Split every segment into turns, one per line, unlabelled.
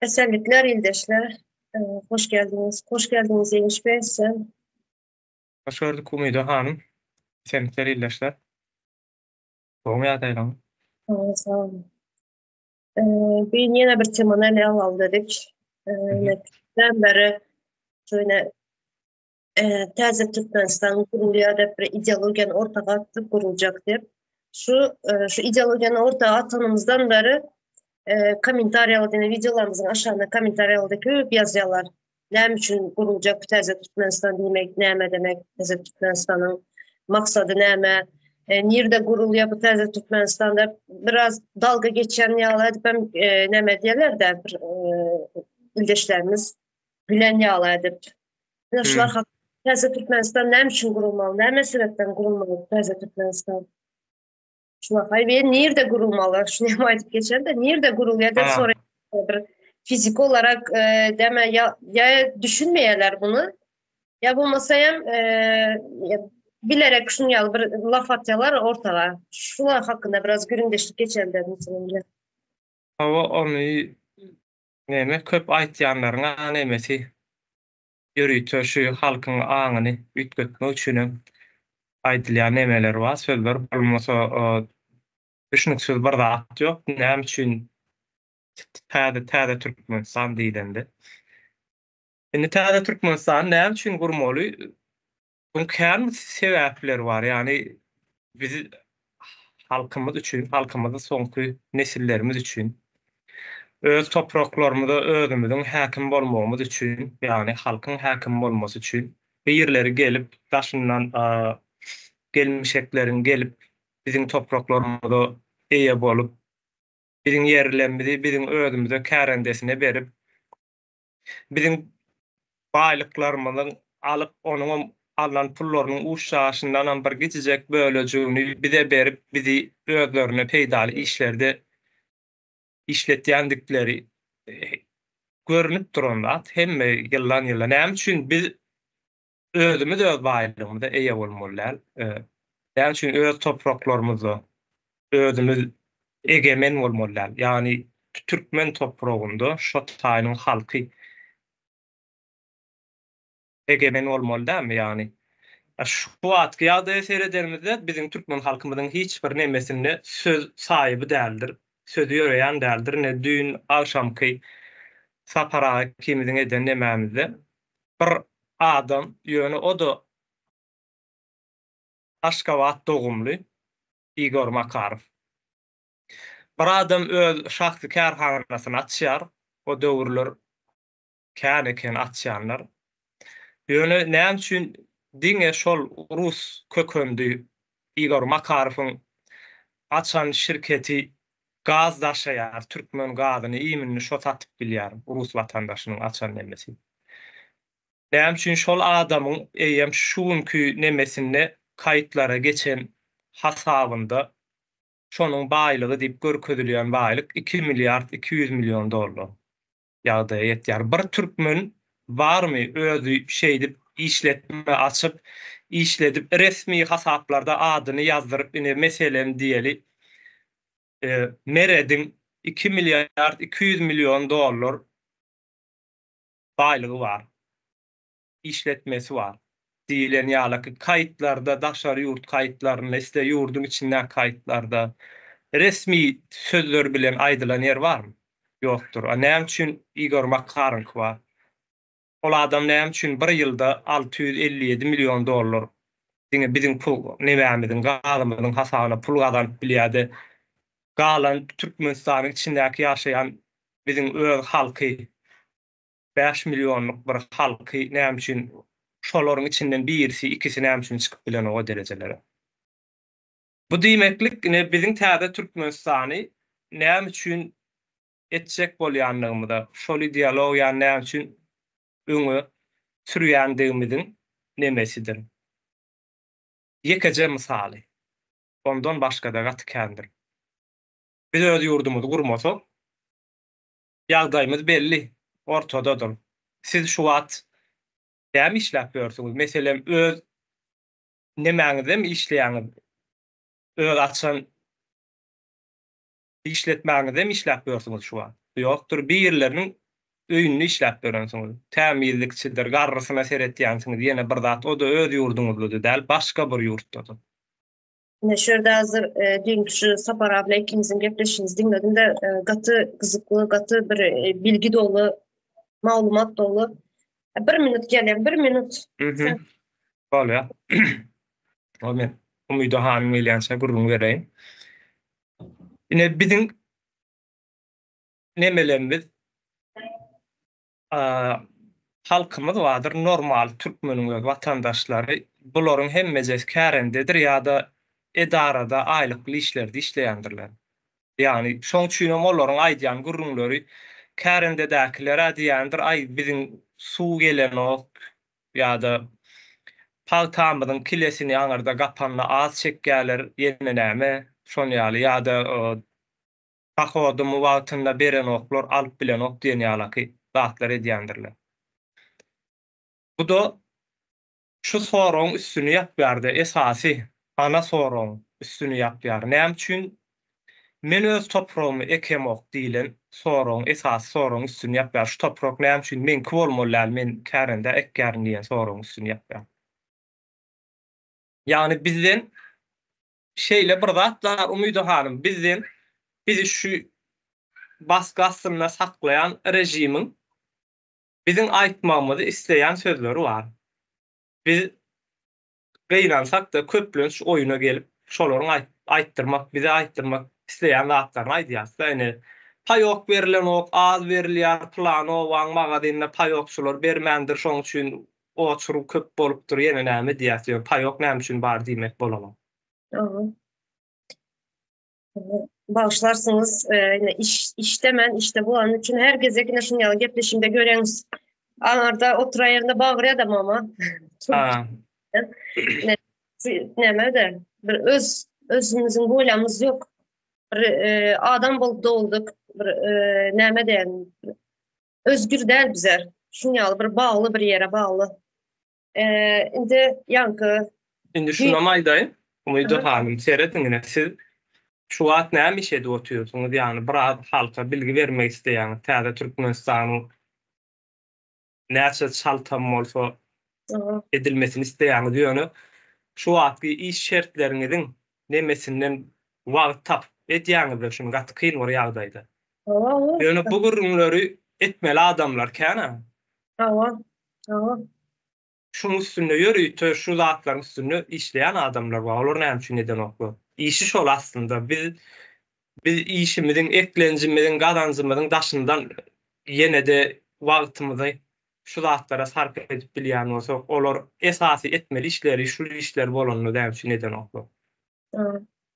Esenlikler, ildeşler. Hoş geldiniz. Hoş geldiniz Yeniş Bey. Sen
Hoş gördük Umida Hanım. Senlikler iyileşler. Doğum yağdaylan.
sağ olun. Bir yine bir temana ele alalım dedik.
Hı hı.
Nekden beri şöyle teze Türkmenistan kuruluyor da bir ideolojiyen ortağa atıp kurulacak diye. Şu ideolojiyen ortağa atanımızdan beri komentaryalı dene videolarımızın aşağında komentaryalıda köp yazıyorlar. Ne için kurulacak teze Türkmenistan demek, ne demek teze Türkmenistan'ın maksadı ne? Nerede kuruluyor bu teze Türkmenistan'da biraz dalga geçen yağlar ben ne diyorlar da bir, ildeşlerimiz gülen yağlar edip. Şular
Hı.
teze Türkmenistan ne için kurulmalı, ne sebepten kurulmalı teze Türkmenistan? Şuna hayır, nerede kurulmalı? Şunu aytıp geçen de nerede kuruluyor da sonra
Ha,
bir fizik olarak deme ya düşünmeyeler bunu ya bu masaya ya bilerek şunu bir laf atıyorlar ortağa. Şular hakkında biraz göründeşlik geçen dedim seninle.
hava onu neme köp aýtýanlaryňa nemesi ýörüýtür şu halkyň aňyny ütgetmek üçin aýdylýan nemeler bar, sözler bolmasa düşünüksiz bir zat ýok. Näme üçin täze Türkmenistan diýilende. Indi täze Türkmenistan näme üçin gurmaly? Bunun kän sebäpleri bar. Ýani biz halkymyz üçin, halkymyzyň soňky nesillerimiz üçin öz topraklarymyza özümüziň häkim bolmagymyz üçin, ýani halkyň häkim bolmasy üçin bu ýerlere gelip daşyndan gelmişekleriň gelip biziň topraklarymyza eýe bolup, biziň ýerlerimizi biziň özümize kärendesine berip, biziň baýlyklarymyzyň alyp onuň alan pullarynyň uşaşyndan bir geçijek bölejigini bize berip, bizi özlerine peýdaly işlerde işletýändikleri görünüp duranlar hemme ýyllan näme üçin biz özümiz öz baýlygymyza eýe bolmalylar. Näme üçin öz topraklarymyza özümiz egemen bolmalylar. Ýani türkmen topragynda şo taýynyň halky egemen bolmaly dämi ýani? Şu wagtky ýagdaýy serederimizde biziň türkmen halkymyzyň hiç bir nemesinde söz sahibi däldir. Sözü ýöreýän däldir. Ne düýün akşamky sapara kimiziň eden nemämizde bir adam ýöne o da Aşgabat dogumly Igor Makarov. Bir adam öz şahsy kärhanasyny açýar. O döwürler kän eken açýanlar. Ýöne näme üçin diňe şol Rus kökenli Igor Makarowyň açan şirketi gaz daşaýar, türkmen gazyny iýmini şo satyp bilýär, Rus watandaşynyň açan nemesi. Näme üçin şol adamyň eýem şuňky nemesinde kayıtlara geçen hasabında şonuň baýlygy diýip görkezilýän baýlyk 2 milyard 200 milyon dollar ýagdaýa ýetýär. Bir türkmen barmy özü şeýdip işletme açyp işledip resmi hasaplarda adyny ýazdyryp ine meselem diýeli Meredin 2 milyard 200 milyon dollar baýlygy bar. İşletmesi var. Diýilen ýalyky kayıtlarda, daşary ýurt kayıtlaryna, iste ýurdun içinden kayıtlarda resmi sözler bilen aýdylan yer barmy? Ýokdur. Näme üçin Igor Makarow bar? Ol adam näme üçin bir ýylda 657 milyon dollar diňe biziň pul nämämiziň galymyzyň hasabyna pul gazanyp bilýärdi. Galan Türkmenistanyň içindäki ýaşaýan biziň öz halky 5 milyonluk bir halky näme üçin şolaryň içinden birisi, ikisi näme üçin çykyp bilen o derejelere. Bu diýmeklik biziň täze Türkmenistany näme üçin etjek bolýanlygymyza, şol ideologiýa näme üçin öňe sürýändigimiziň nemesidir. Ýekeje misaly. Ondan başga da gatkendir. Biz öz ýurdumuzy gurmasak, ýagdaýymyz belli, ortadadyr. Siz şu wagt näme işläp ýörsiňiz? Meselem öz nemäňizde mi işleýäňiz? Öz açan işletmäňizde mi işläp ýörsiňiz şu wagt? Ýokdur, bir ýerleriň öýünni işläp berensiňiz. Tämirlikçidir, garrysyna seretýänsiňiz, ýene bir zat, o da öz ýurduňyzda däl, başga bir ýurtdadyr.
Yine şurada hazır dünkü şu Sapar abla ikimizin gepleşinizi dinledim de gatı kızıklı, gatı bir bilgi dolu, malumat dolu. Bir minut geleyim, bir minut. Sen...
Bolýar. O men Umydy hanym elänse gurrun bereýin. Ine biziň nemelerimiz halkymyz wadyr, normal türkmeniň watandaşlary. Bularyň hemmejesi kärendedir ýa-da edarada aýlykly işlerde işleýändirler. Ýani şoň üçin olaryň aýdýan gurrunlary kärendedäkilere diýendir, ay biziň suw gelenok ýa-da paltamyzyň kilesini aňarda gapanna az çekýärler, ýene näme şonu ýa-da pahodymy wagtynda berenoklar alyp bilenok diýen ýalaky zatlar edýändirler. Bu da şu soragyň üstüni ýapýardy, esasy ana soragyň üstüni ýapýar. Näme üçin men öz toprağımı ekemok diýilen soragyň esasy soragyň üstüni ýapýar. Şu toprak näme üçin menki bolmaly, men kärende ekgärin diýen soragyň üstüni ýapýar. Yani bizden şeyle bir zatlar Umydy hanym, bizi şu baskı astynda saklayan rejimiň bizim aýtmamyzy isleýän sözleri var. Biz gynansak da köplenç oýuna gelip şolaryň aýtdyrmak, bize aýtdyrmak isleýän zatlaryny aýdýar. Ýani paýok berilen ok, az berilýär, plan owaň magazynyna paýokçular bermändir, şoň üçin o çurup köp bolupdyr, ýene näme diýär, paýok näme üçin bar diýmek bolar.
Bağışlarsınız, yine iştemen, işte bu an için herkese yine şunu yalı gepleşimde göreniz. Anarda otura yerinde bağırıyor adam ama. Neme de, bir özümüzün boylamız yok. Bir adam bolup doğulduk, bir neme de yani, özgür değil bizer. Şunu yalı, bir bağlı bir yere bağlı. Indi yankı.
Indi şuna maýdaýyn, Umydy hanym, seretdiňine siz şu wagt näme işe oturýarsyňyz, ýani bir halka bilgi vermek isleýän, täze Türkmenistanyň näçe çaltam bolsa edilmesini isleýän ýöne şu wagtky iş şertleriňiziň nemesinden wagt tap edýäňiz şunu gaty kyn bir ýagdaýda. Ýöne bu gurrunlary etmeli adamlar käna. Şunun üstünde ýörüýär, şu zatlaryň üstünde işleýän adamlar bar. Olar näme üçin eden oklar? İşi şol aslında. Biz işimiziň, eklenjimiziň, gazancymyzyň daşyndan ýene de wagtymyzy şu zatlara sarf edip bilýän bolsak, olar esasy etmeli işleri, şu işler bolanyny näme üçin eden oklar?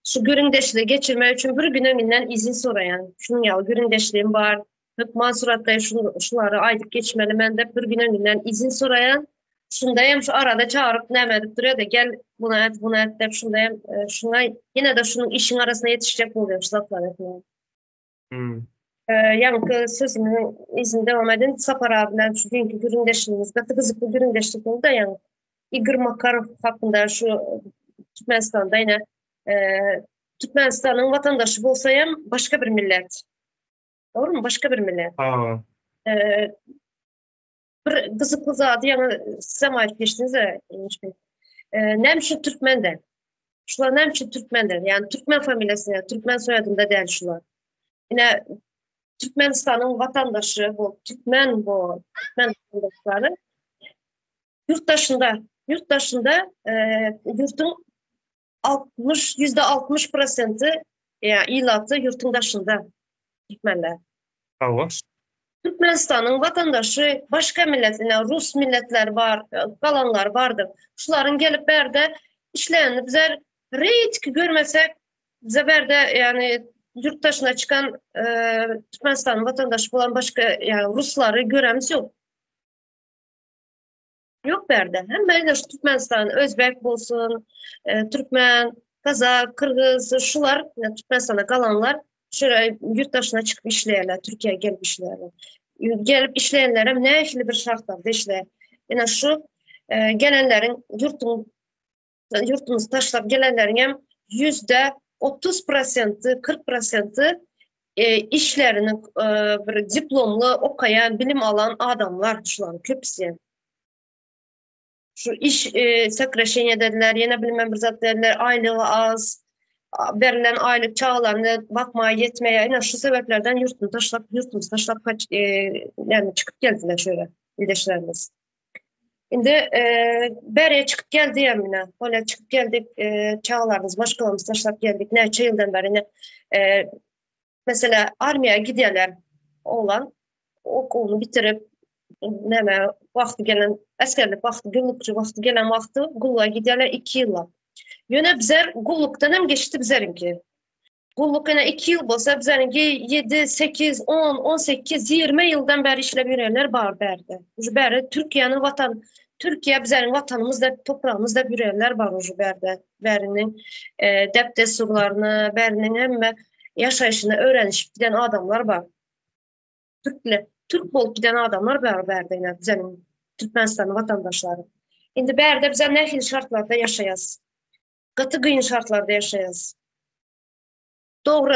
Şu göründeşliği geçirmek için bir gününden izin sorayan. Şunun ýaly göründeşliğim bar. Hep mansuratda şuları aýdyp geçmeli. Men de bir gününden izin sorayan. Şundayım şu arada çağırıp näme edip duruyor da gel buna et dep şundayım şuna yine de şunun işin arasına yetişecek bolýar şu zatlar etmeli. Yankı sözümün izin devam edin. Sapar abiler şu dünkü göründeşliğimiz, gatı kızıklı göründeşlik oldu da yani Igor Makarov hakkında şu Türkmenistan'da yine Türkmenistan'ın vatandaşı bolsayam başka bir millet. Doğru mu? Başka bir millet. Bir kızıklı zady yani size maýyp geçdiniz ya. Näme Türkmende. Şular näme Türkmende. Yani Türkmen familyasına, Türkmen soyadında däl şular. Yine Türkmenistan'ın vatandaşı bu Türkmen vatandaşları yurttaşında yurtun %60% yani ilatı yurtun daşında Türkmenler. Türkmenistan'ın vatandaşı başka milletine, Rus milletler var, kalanlar vardır. Şuların gelip berde işleyen bize reyt görmesek bize berde yani yurttaşına çıkan Türkmenistan'ın vatandaşı olan başka yani Rusları göremiz yok. Yok berde. Hem böyle Türkmenistan, Özbek bolsun, Türkmen, Kazak, Kırgız, şular yani Türkmenistan'da kalanlar şöyle yurttaşına çıkıp işleyenler, Türkiye'ye gelip işleyenler. Gelip işleyenler hem ne işli bir şartlarda işler. Yani şu gelenlerin yurtumuz taşlap gelenlerin hem %30%, 40% işlerini bir diplomlu okuyan, bilim alan adamlar şuların köpüsü. Şu iş sekreşenya dediler, yine bilmem bir zat dediler, aylığı az, verilen aylık çağlarına bakmaya yetmeye, yine şu sebeplerden yurtumuzu taşlap kaç, yani çıkıp geldiler şöyle ildeşlerimiz. Şimdi beriye çıkıp geldi yemine, öyle çıkıp geldik, çağlarımız, başkalarımız taşlap geldik, neçe yıldan beri ne, mesela armiyaya gidiyorlar olan, okulunu bitirip, neme vakti gelen, askerlik vakti, güllükçü vakti gelen vakti, gulluğa gidiyorlar 2 yılla. Yöne bizler gulluktan hem geçti bizlerinki. Gulluk yine 2 yıl bolsa bizlerinki 7, 8, 10, 18, 20 yıldan beri işlep yürüyenler var berde. Ucu beri Türkiye'nin Türkiye bizlerin vatanımızda, toprağımızda yürüyenler var ucu berde. Berinin depte surlarını, berinin hem yaşayışını öğrenişip giden adamlar var. Türk bolup giden adamlar var berde yine bizlerin Türkmenistan'ın vatandaşları. Şimdi berde bize ne şartlarda yaşayız. Katı kıyın şartlarda yaşayız. Doğru.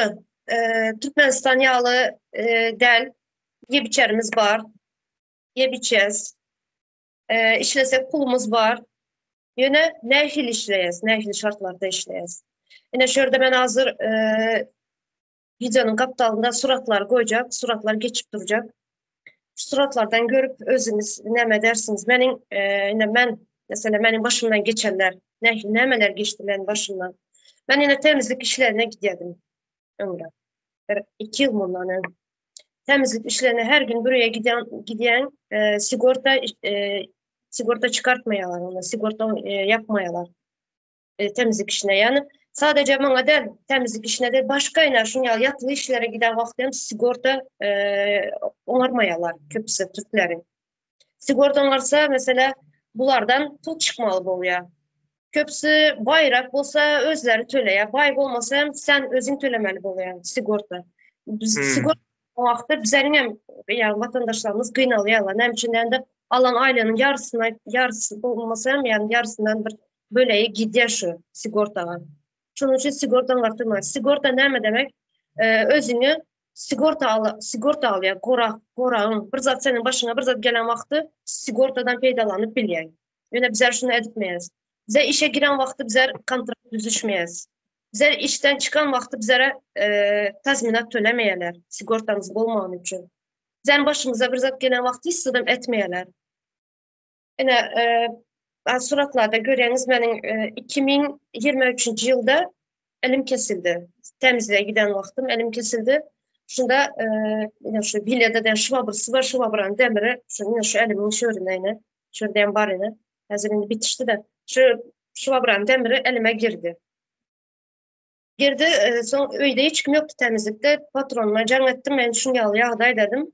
Türkmenistan yağlı del. Yeb içerimiz var. Yeb içeceğiz. İşlesek pulumuz var. Yine nehil işleyiz. Nehil şartlarda işleyiz. Yine şurada ben hazır videonun kaptalında suratlar koyacak. Suratlar geçip duracak. Suratlardan görüp özünüz ne dersiniz? Ben mesela benim başımdan geçenler nemeler geçti benim başımdan. Ben yine temizlik işlerine gidiyordum. Ömrüm. 2 yıl bundan. Temizlik işlerine her gün buraya giden sigorta çıkartmayalar ona, sigorta yapmayalar temizlik işine. Yani sadece bana değil, temizlik işine değil, başka iner şunu yatılı işlere giden vaktim sigorta onarmayalar köpüsü Türklerin. Sigorta onarsa mesela bunlardan pul çıkmalı oluyor. Köpüsü bayrak olsa özleri töleyə, bayrak olmasa hem sen özün tölemeli oluyor sigorta. Sigorta o vaxtda bizlerin yani vatandaşlarımız qıynalıyalar. Hem içinden de alan ailenin yarısı olmasa hem yani yarısından bir böleğe gidiyor şu sigortalar. Şunun için sigortan artırmaz. Sigorta ne demek? Özünü sigorta alıyor, korağın. Bir zat senin başına bir zat gelen vakti sigortadan faydalanıp biliyor. Yani bizler şunu etmeyiz. Bize işe giren vakti bizler kontrat düzüşmeyiz. Bizler işten çıkan vakti bizlere tazminat tölemeyeler. Sigortamız olmayan için. Bizlerin başımıza bir zat gelen vakti istedim etmeyeler. Yani suratlarda görüyorsunuz benim 2023 yılda elim kesildi. Temizliğe giden vaktim elim kesildi. Şunda şu bilyada şıvabırsı var, şıvabıran demiri şu elimin şöyle şuradan barine. Hazırını bitişti de şu şıvabıran demiri elime girdi. Son öyde hiç kim yoktu temizlikte. Patronuma can ettim, ben şunu yağday dedim.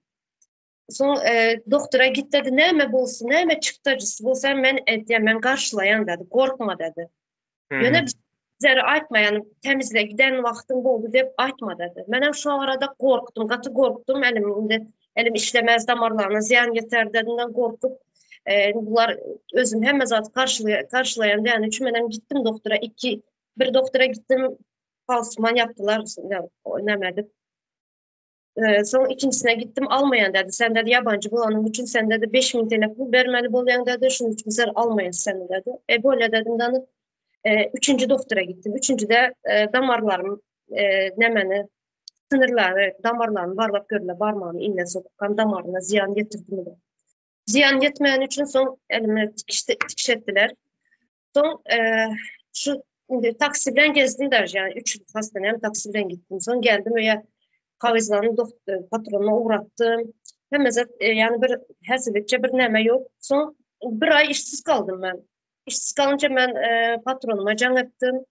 Son doktora git dedi, neyme bolsun, neyme çıktı acısı bolsa ben karşılayan dedi, korkma dedi. Yine bizlere aytma, yani temizliğe giden vaktim oldu deyip aytma dedi. Ben şu arada korktum, katı korktum, elim işlemez, damarlarına ziyan yeter dediğinden korkup bunlar özüm hem zat karşılayan yani çünkü ben gittim doktora, bir doktora gittim, falsman yaptılar, oynamadık. Son ikincisine gittim, almayan dedi. Sen dedi yabancı bulanım için sen dedi 5.000 TL pul vermeli bolayan dedi. Şunun için bizler almayın sen dedi. Böyle dedim de üçüncü doktora gittim. Üçüncüde damarlarım nemeni sınırları, damarlarım barlak görüle barmağını inle sokukan damarına ziyan getirdim de. Ziyan yetmeyen için son elime dikiş ettiler. Son şu taksiden gezdim der yani 3 hastaneye taksiden gittim. Son geldim öyle kavizlanı patronuna uğrattım. Hem yani bir hesabetçe bir neme yok. Son bir ay işsiz kaldım ben. İşsiz kalınca ben patronuma can ettim.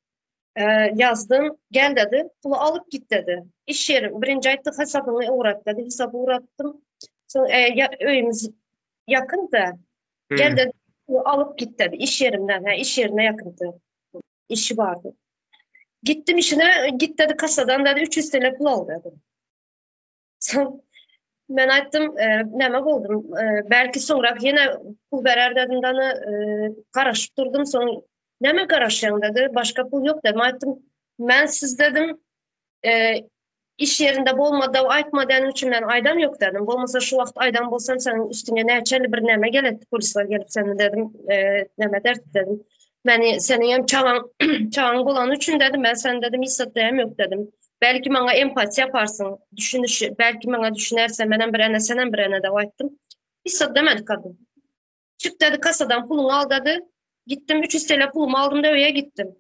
Yazdım. Gel dedi. Pulu alıp git dedi. İş yerim. Birinci ayda hesabını uğrat dedi. Hesabı uğrattım. Sonra öyümüz yakın da. Gel dedi. Pulu alıp git dedi. İş yerimden. İş yerine yakındı. İşi vardı. Gittim işine. Git dedi kasadan dedi. 300 TL pul al dedi. Ben aytdım, neme oldum. Belki sonra yine pul verer dedim karışıp durdum. Sonra neme karışyan dedi. Başka pul yok dedim. Aytdım, ben siz dedim iş yerinde bolmada aytmadan üçün ben aydam yok dedim. Bolmasa şu vakt aydam bolsam senin üstüne näçeli bir näme gelet, polisler gelip seni dedim, näme dert dedim. Meni senin hem çağan çağan bolan üçün dedim, ben sen dedim hissetdäm yok dedim. Belki bana empati yaparsın, düşünüş, belki bana düşünersen menen bir ene senen bir ene de ayttım. Hissetdemedik kadın. Çık dedi kasadan pulunu al dedi. Gittim 300 TL pulumu aldım da öye gittim.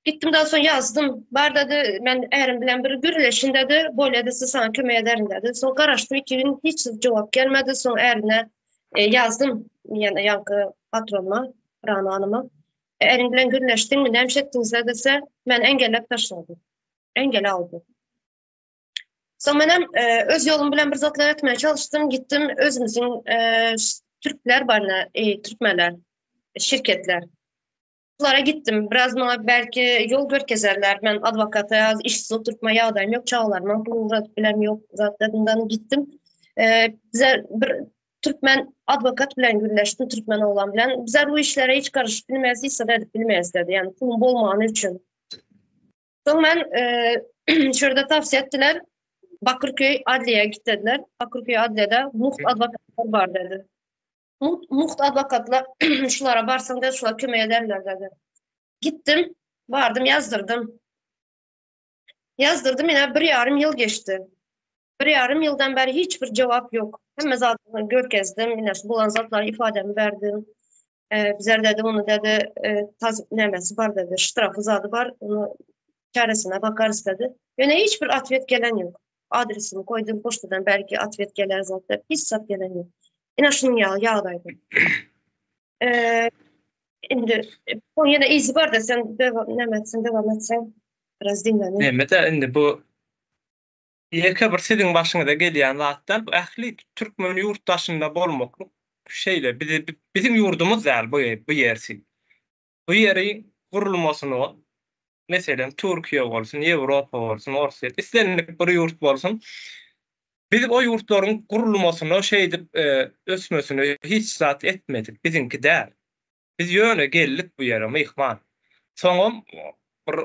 Gittim daha sonra yazdım. Bar dedi ben erim bilen bir gürleşin dedi. Böyle de siz sana kömeye ederim dedi. Sonra karıştım 2 gün hiç cevap gelmedi. Sonra erine yazdım. Yani yankı patronuma, Rana Hanım'a. Erim bilen gürleştin mi? Neymiş ettiniz dese ben engellep taşladım. Engel aldım. Sonra benim öz yolum bilen bir zatlar etmeye çalıştım. Gittim özümüzün Türkler barına, Türkmenler, şirketler. Bunlara gittim. Biraz bana belki yol görkezerler. Ben advokata, işsiz oturtma yağdayım yok çağlarım. Bu zat bilen yok zatlarından gittim. Bize bir Türkmen advokat bilen gürleştim. Türkmen olan bilen. Bize bu işlere hiç karışıp bilmez, hissedip bilmez dedi. Yani pulum bolmağını için. Sonra ben şurada tavsiye ettiler. Bakırköy Adliye'ye git dediler. Bakırköy Adliye'de muht advokatlar var dedi. Muht advokatla şulara barsan da şulara kömeye ederler dedi. Gittim, vardım, yazdırdım. Yazdırdım yine 1,5 yıl geçti. 1,5 yıldan beri hiçbir cevap yok. Hem zaten görkezdim, yine bulan zatlara ifademi verdim. Bizler dedi onu dedi, tazminlemesi var dedi, ştrafı zadı var, onu çaresine bakarız dedi. Yine hiçbir atvet gelen yok. Adresimi koydum poştadan belki atvet gelir zaten. Hiç sat gelen yok. Yine şunun yağdaydı. Şimdi Konya'da izi var da sen devam etsen biraz dinlenin.
Näme de indi bu ýeke bir sizin başyňyza gelýän zatdan bu ähli türkmen ýurtdaşynda bolmak şeýle bizim ýurdumuz däl bu ýersi. Bu ýeri gurulmasyny meselen Türkiýe bolsun, Ýewropa bolsun, Orsiýa islenlik bir ýurt bolsun. Biz o ýurtlaryň gurulmasyny şeýdip ösmesini hiç zat etmedik. Bizimki däl. Biz ýöne geldik bu ýere myhman. Soňam bir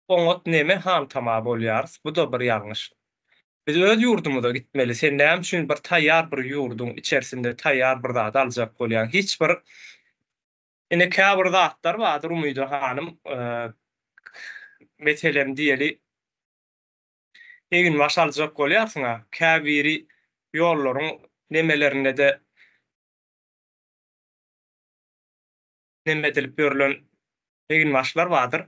oňat näme han tama bolýarys. Bu da bir ýalňyş. Biz öz ýurdumyza gitmeli. Sen näme üçin bir taýýar bir ýurduň içerisinde taýýar bir zat aljak bolýan? Hiç bir ine käbir zatlar bardyr Umydy hanym meselem diýeli egin baş aljak bolýarsyňa käbiri ýollaryň nemelerinde de neme edilip berilen egin başlar bardyr.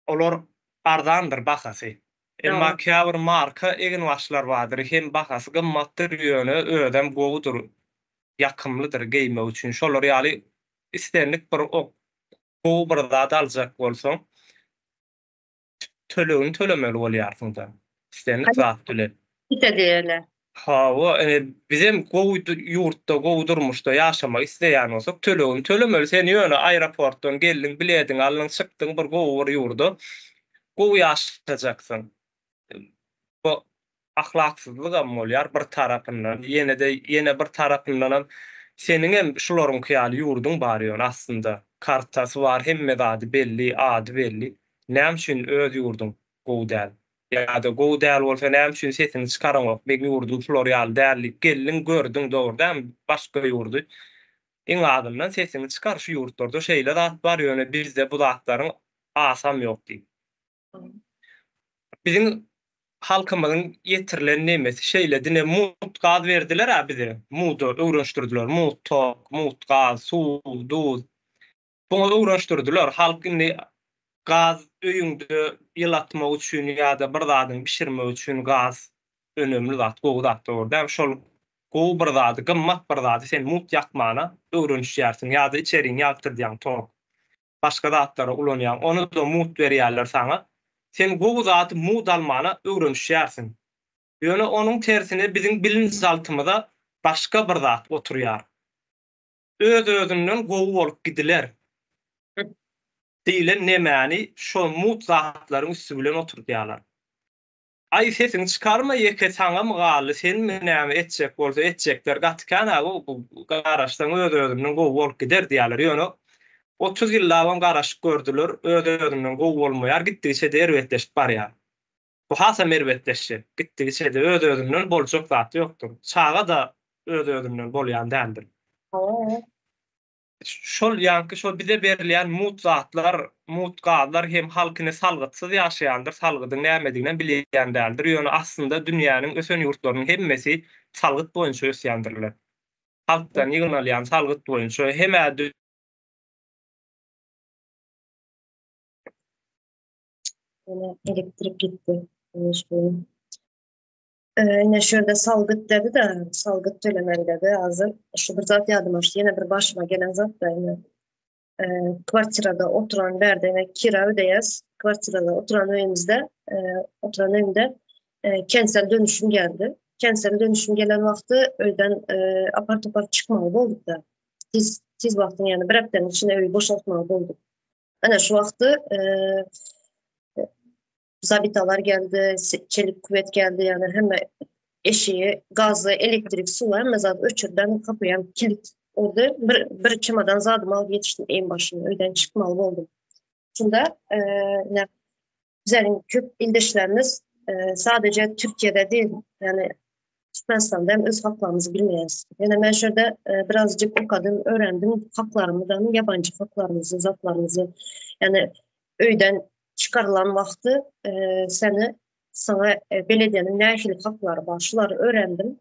Olar ardandyr bahasy. Emma käbir marka egin başlar bardyr. Hem bahasy gymmatdyr ýöne ödem gowudur. Ýakymlydyr geýme üçin. Şolar ýaly istenlik bir gowy bir zat aljak bolsaň tölegini tölemeli bolýarsyň da. İstenlik zat tölep.
Git ediyorlar.
Hawa bizim gowy ýurtda gowy durmuşda ýaşamak isleýän bolsak tölegini tölemeli. Sen ýöne aeroportdan geldiň, bilediň, aldyň, çykdyň bir gowy bir ýurda gowy ýaşajaksyň. Bu ahlaksyzlyk am bolýar bir tarapyndan. Ýene bir tarapyndan senin hem şularyň kyýaly ýurduň bar ýöne aslında. Kartasy bar, hemme zady belli, ady belli. Näme üçin öz ýurduň gowy däl? Ya da gowy däl bolsa näme üçin sesini çykaramok? Beň ýurdum şular ýaly dällik geldiň, gördüň dogrudan başga ýurdu. Eň adymdan sesini çykar şu ýurtlarda şeýle zat bar ýöne bizde bu zatlaryň asam ýok diýip. Bizim halkymyzyň ýetirilen nemesi şeýle dine mut gaz berdiler ha bize. Mutu öwrenişdirdiler. Mut tok, mut gaz, suw, duz. Bunu öwrenişdirdiler. Halk indi gaz öýüňde ýylatmak üçin ýa-da bir zadyň pişirmek üçin gaz önemli zat, gowy zat dogrudan. Şol gowy bir zady, gymmat bir zady sen mut ýakmana öwrenişýärsiň ýa-da içeriň ýagtyrdyň tok. Başga zatlara ulanýan, onu da mut berýärler sana. Sen gowy zaty mut almana öwrenişýärsiň. Ýöne onuň tersine bizim bilinçaltymyza başga bir zat oturýar. Öz-özünden gowy bolup gidiler. Diýilen nemäni şo mut zatlaryň üstü bilen oturýarlar. Ay sesini çykarma ýeke saňa mı galy, sen mi näme etjek bolsa etjekler gatkan bu garaşdan öz-özünden gowy bolup gider diýerler. Ýöne 30 ýyllar on garaşyk gördüler, öz-özünden gowy bolmaýar, gitdiňçe de erwetleşip barýar. Bu hasa merwetleşdi. Gitdigi şeyde öz-özünden boljak zat ýokdur. Çağa da öz-özünden bolýan däldir.
Ha,
Şol ýanky şol bize berilýän mut zatlar, mut gadlar hem halkyny salgıtsız ýaşaýandyr, salgydyň nämedigine bilýän däldir. Ýöne aslında dünýäniň ösen ýurtlarynyň hemmesi salgyt boýunça ösýändirler. Halkdan ýygnalýan salgyt boýunça hemä
yine elektrik gitti. Yine şurada salgıt dedi de, salgıt tölemen dedi. Hazır. Şu bir zat yadım açtı. Yine bir başıma gelen zat da yine. Kvartirada oturan verdiğine kira ödeyez. Kvartirada oturan evimizde, oturan evimde kentsel dönüşüm geldi. Kentsel dönüşüm gelen vakti öyden apar topar çıkmalı olduk da. Tiz vaktin yani bir haftanın içinde evi boşaltmalı olduk. Ana şu vakti zabitalar geldi, çelik kuvvet geldi yani hemen eşiği, gazı, elektrik, su var. Mesela öçürden kapıya kilit oldu. Bir çamadan zadım alıp yetiştim en başına. Öyden çıkmalı oldum. Şunda güzelin köp ildeşlerimiz sadece Türkiye'de değil yani Türkmenistan'da hem öz haklarımızı bilmeyiz. Yani ben şurada birazcık okudum, öğrendim haklarımızdan, yabancı haklarımızı, zatlarımızı yani öyden çıkarılan vakti sana belediyenin nähili hakları var, şuları öğrendim.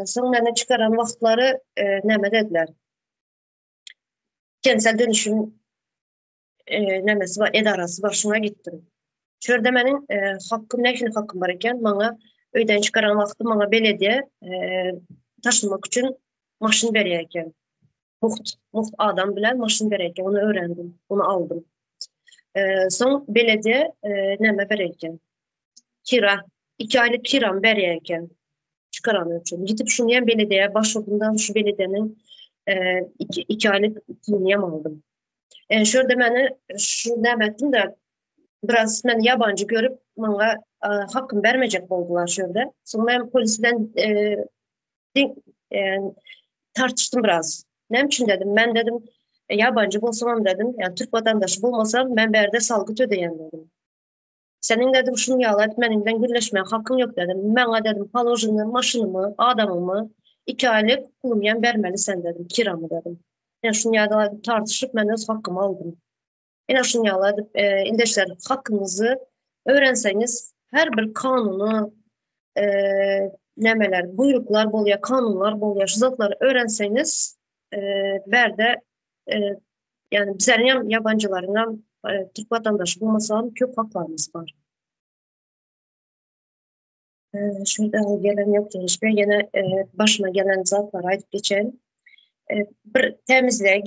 Sonra çıkaran vaktları näme dediler? Kentsel dönüşüm nämesi var, edarası var, şuna gittim. Şurada menin hakkım, nähili hakkım var eken, bana öyden çıkaran vakti bana belediye taşınmak için maşın berýärken. Muht adam bilen maşın berýärken, onu öğrendim, onu aldım. Son belediye näme berýärken? Kira, 2 aylık kiram berýärken çıkaran üçün. Gidip şunu ýen belediyeye başvurduğumdan şu belediyenin 2 aylık pulunu aldım. Şurada meni şu demettim de biraz meni yabancı görüp bana hakkım vermeyecek oldular şurada. Sonra ben polisden tartıştım biraz. Ne için dedim? Ben dedim yabancı bolsam dedim. Yani Türk vatandaşı bolmasam ben berde salgıt ödeyen dedim. Senin dedim şunu yalat, benimden gürleşmeye hakkın yok dedim. Ben dedim palojunu, maşınımı, adamımı 2 aylık pulumyan vermeli sen dedim, kiramı dedim. Yani şunu yalat tartışıp ben öz hakkımı aldım. Yani şunu yalat, indeşler hakkınızı öğrenseniz her bir kanunu, nemeler, buyruklar bolya, kanunlar bolya, şu zatları öğrenseniz berde yani bizlerin yabancılarından Türk vatandaşı bulmasam köp haklarımız var. Şurada gelen yok demiş. Ben yine başıma gelen zatlar ayıp geçen. Bir temizliğe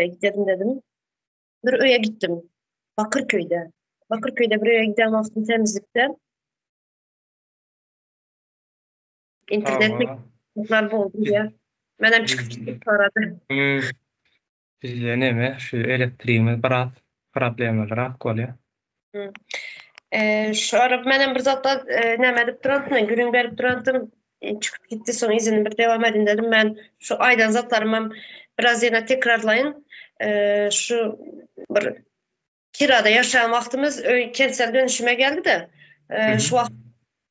gidelim dedim. Bir öye gittim. Bakırköy'de. Bakırköy'de bir öye giden vaktim temizlikte. İnternet mektuplar oldu ya. Benim çıkıp gittik aradı.
Bizde näme şu elektriğimiz biraz problemler bolýar.
Şu ara benim bir zatda näme dip durandım, günün berip durandım. Çıkıp gitti sonra izin bir devam edin dedim. Ben şu aydan zatlarımı biraz yine tekrarlayın. Şu bir kirada yaşayan vaktimiz kentsel dönüşüme geldi de şu vakt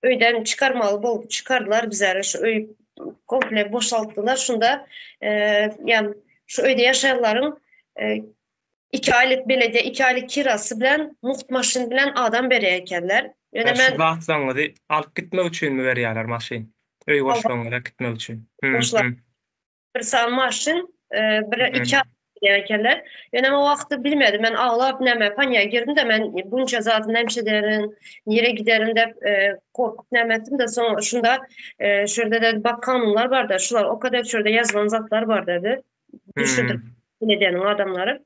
öyden çıkarmalı bol çıkardılar bize şu öy komple boşalttılar. Şunda yani şu öyde yaşayanların 2 aylık belediye 2 aylık kirası bilen muht maşın bilen adam berýärkenler.
Yani şu wagtlaňyzy alyp gitmek üçin mi berýärler maşyn? Öý boşlugyna gitmek üçin. Bir
sağ maşyn bir 2 berýärkenler. Yani o wagty bilmedim. Ben ağlap näme paniýa girdim de men bunça zatyn näme derin, nere giderin dep korkup nämetdim de sonra şunda şurada da bak kanunlar var da şular o kadar şurada yazılan zatlar var dedi. Düşündüm belediyenin adamları.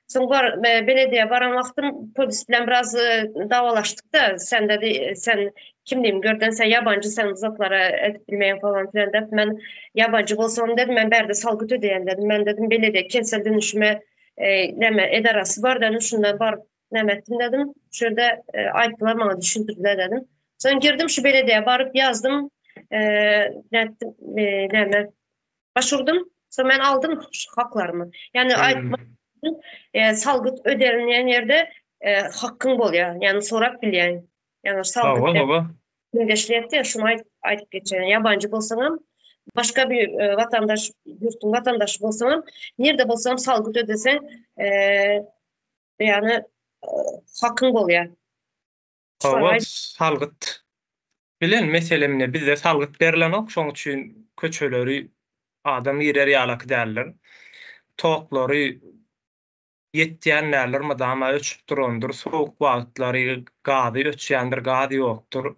Sonra belediye varan vaktim polis bilen biraz davalaştık da sen dedi sen kimliğimi gördün sen yabancı sen zatlara edip bilmeyen falan filan dedim. Ben yabancı bolsam dedim ben berde salgıt ödeyen dedim. Ben dedim belediye kentsel dönüşüme neme edarası var dedim şundan var nemettim dedim. Şurada ayıplar bana düşündürdüler dedim. Sonra girdim şu belediyeye varıp yazdım neme başvurdum. Sonra ben aldım haklarımı. Yani ayıplar salgıt ödenilen yerde hakkın bolýar. Yani sorak bilýän. Yani salgıt
Hawa hawa.
geçliyette ya şunu aytıp geçen. Yabancı bolsam başka bir vatandaş, yurtun vatandaşı bolsam, nerede bolsam salgıt ödesen yani hakkın bolýar.
Hawa
Şulara
salgyt. Bilen meselemine bizde salgyt berilen ok, şoň üçin köçeleri adam ýerer ýalaky däller. Toklary ýetýän näler madama öçüp durandyr, soğuk wagtlary gazy öçýändir, gazy ýokdur.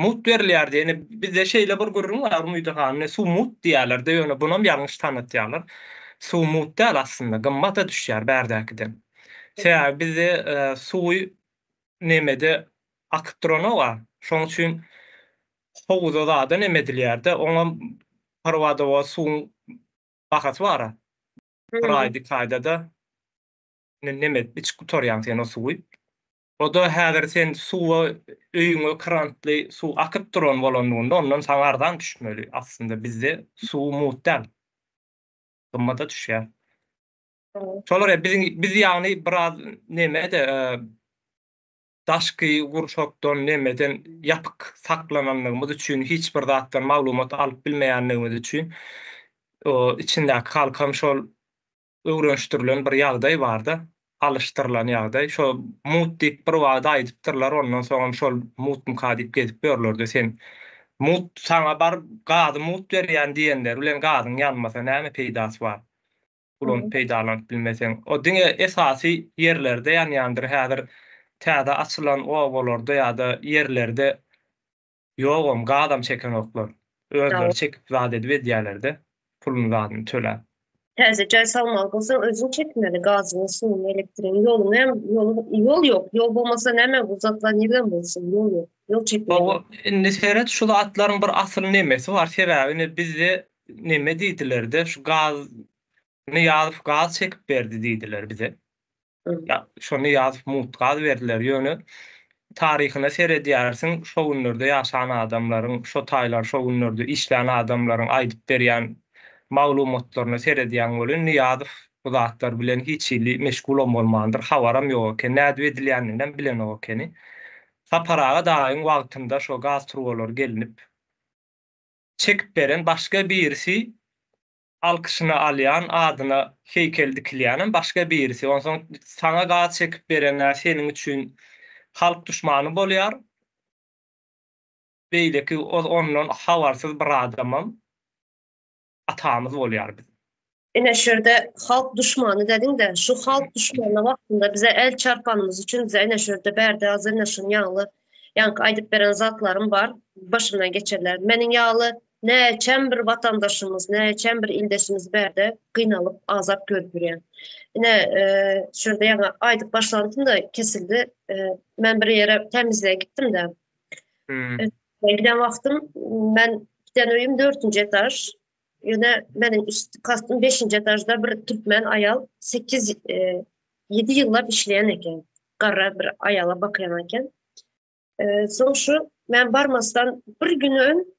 Mut berilýär diýeni bizde şeýle bir gurrun bar muýdahany, su mut diýerler-de, ýöne bunam ýalňyş tanıtýarlar. Su mut däl aslında, gymmata düşýär bärdäkiden. Sebäbi bizde suwy nemede akyp durana var. Şoň üçin howza da neme edilýär-de, oňa parwada we suwun bahasy bar. Paraýdy kaýdada neme iç gutorýan sen o suwy. O da häzir sen suwa öýüňe krantly su akyp duran bolanynda ondan saňardan düşmeli. Aslında bizde suw mut däl. Gymmata düşýär. Şolar biz ýagny biraz nemede daşky gurşokdan nemeden ýapyk saklananlygymyz üçin, hiç bir zatdan maglumat alyp bilmeýänligimiz üçin o içindäki halkam şol öwrenişdirilen bir ýagdaý bar-da, alışdyrylan ýagdaý. Şo mut diýip bir wagda aýdypdyrlar, ondan soňra şol mutmy kadyp gezip berlerdi. Sen mut saňa bar gazy mut berýän diýenler bilen gazyň ýanmasa näme peýdasy bar? Ulan peýdalanyp bilmeseň. O diňe esasy ýerlerde ýanýandyr. Häzir täze açylan owalarda ýa-da ýerlerde ýogum gadam çeken oklar. Özleri çekip zat edip edýärler-de. Pulunu zadyny töler.
Terzi çay salmalı bolsa özün çekmeli. Gazını, suyunu, elektriğini, yolunu yol yok. Yol bolmasa näme bu zatlar nereden bolsun? Yol yok. Yol çekmeli.
O neseret şu atlaryň bir asyl nemesi bar. Sebäbi bizde neme diýdiler-de, şu gaz ýazyp gaz çekip berdi diýdiler bize. Ya şonu ýazyp mut gaz berdiler ýöne taryhyna seredýärsiň, şo günlerde ýaşan adamlaryň, şo taýlar, şo günlerde işlän adamlaryň aýdyp berýän maglumatlaryny seredýän bolan ýazyp bu zatlar bilen hiç ýyly meşgul bolmandyr. Habaram ýok eken, näde edilýändinden bilen ok ekeni. Saparaga daýyň wagtynda şo gaz trubalary gelinip çekip beren başga birisi alkyşyny alýan, adyna heykel dikilýän başga birisi. Onsoň saňa gaz çekip berenler seniň üçin halk düşmany bolýar. Beýleki ondan habarsyz bir adamam atamyz bolýar biz.
Ene şerde halk düşmanı dedin de şu halk düşmanı vaktinde bize el çarpanımız için bize ene şerde berde hazır neşin yağlı yankı aydıp veren zatlarım var. Başımdan geçerler. Menin yağlı ne eçen bir vatandaşımız, ne eçen bir ildeşimiz berde kıynalıp azap görpürüyen. Yine şurada yani aydıp başlantım da kesildi. Ben bir yere temizliğe gittim de. Giden vaktim ben giden öyüm 4. etaj. Yine benim kastım 5. etajda bir Türkmen ayal 8-7 yıllar işleyen eken. Qarra bir ayala bakayan eken. Son şu, ben barmasdan bir gün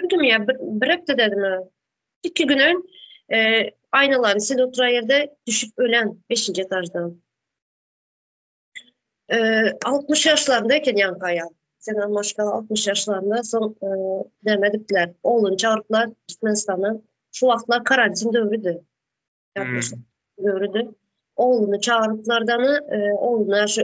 bir hafta dedim. 2 gün ön aynalarını sil oturan yerde düşüp ölen 5. etajdan. 60 yaşlarındayken yankı ayal. Senem Maşkal 60 yaşlarında son demedikler. Oğlunu çağırdılar Türkmenistan'a. Şu vaktlar karantin dövrüdü. Dövrüdü. Oğlunu çağırdılardan oğluna şu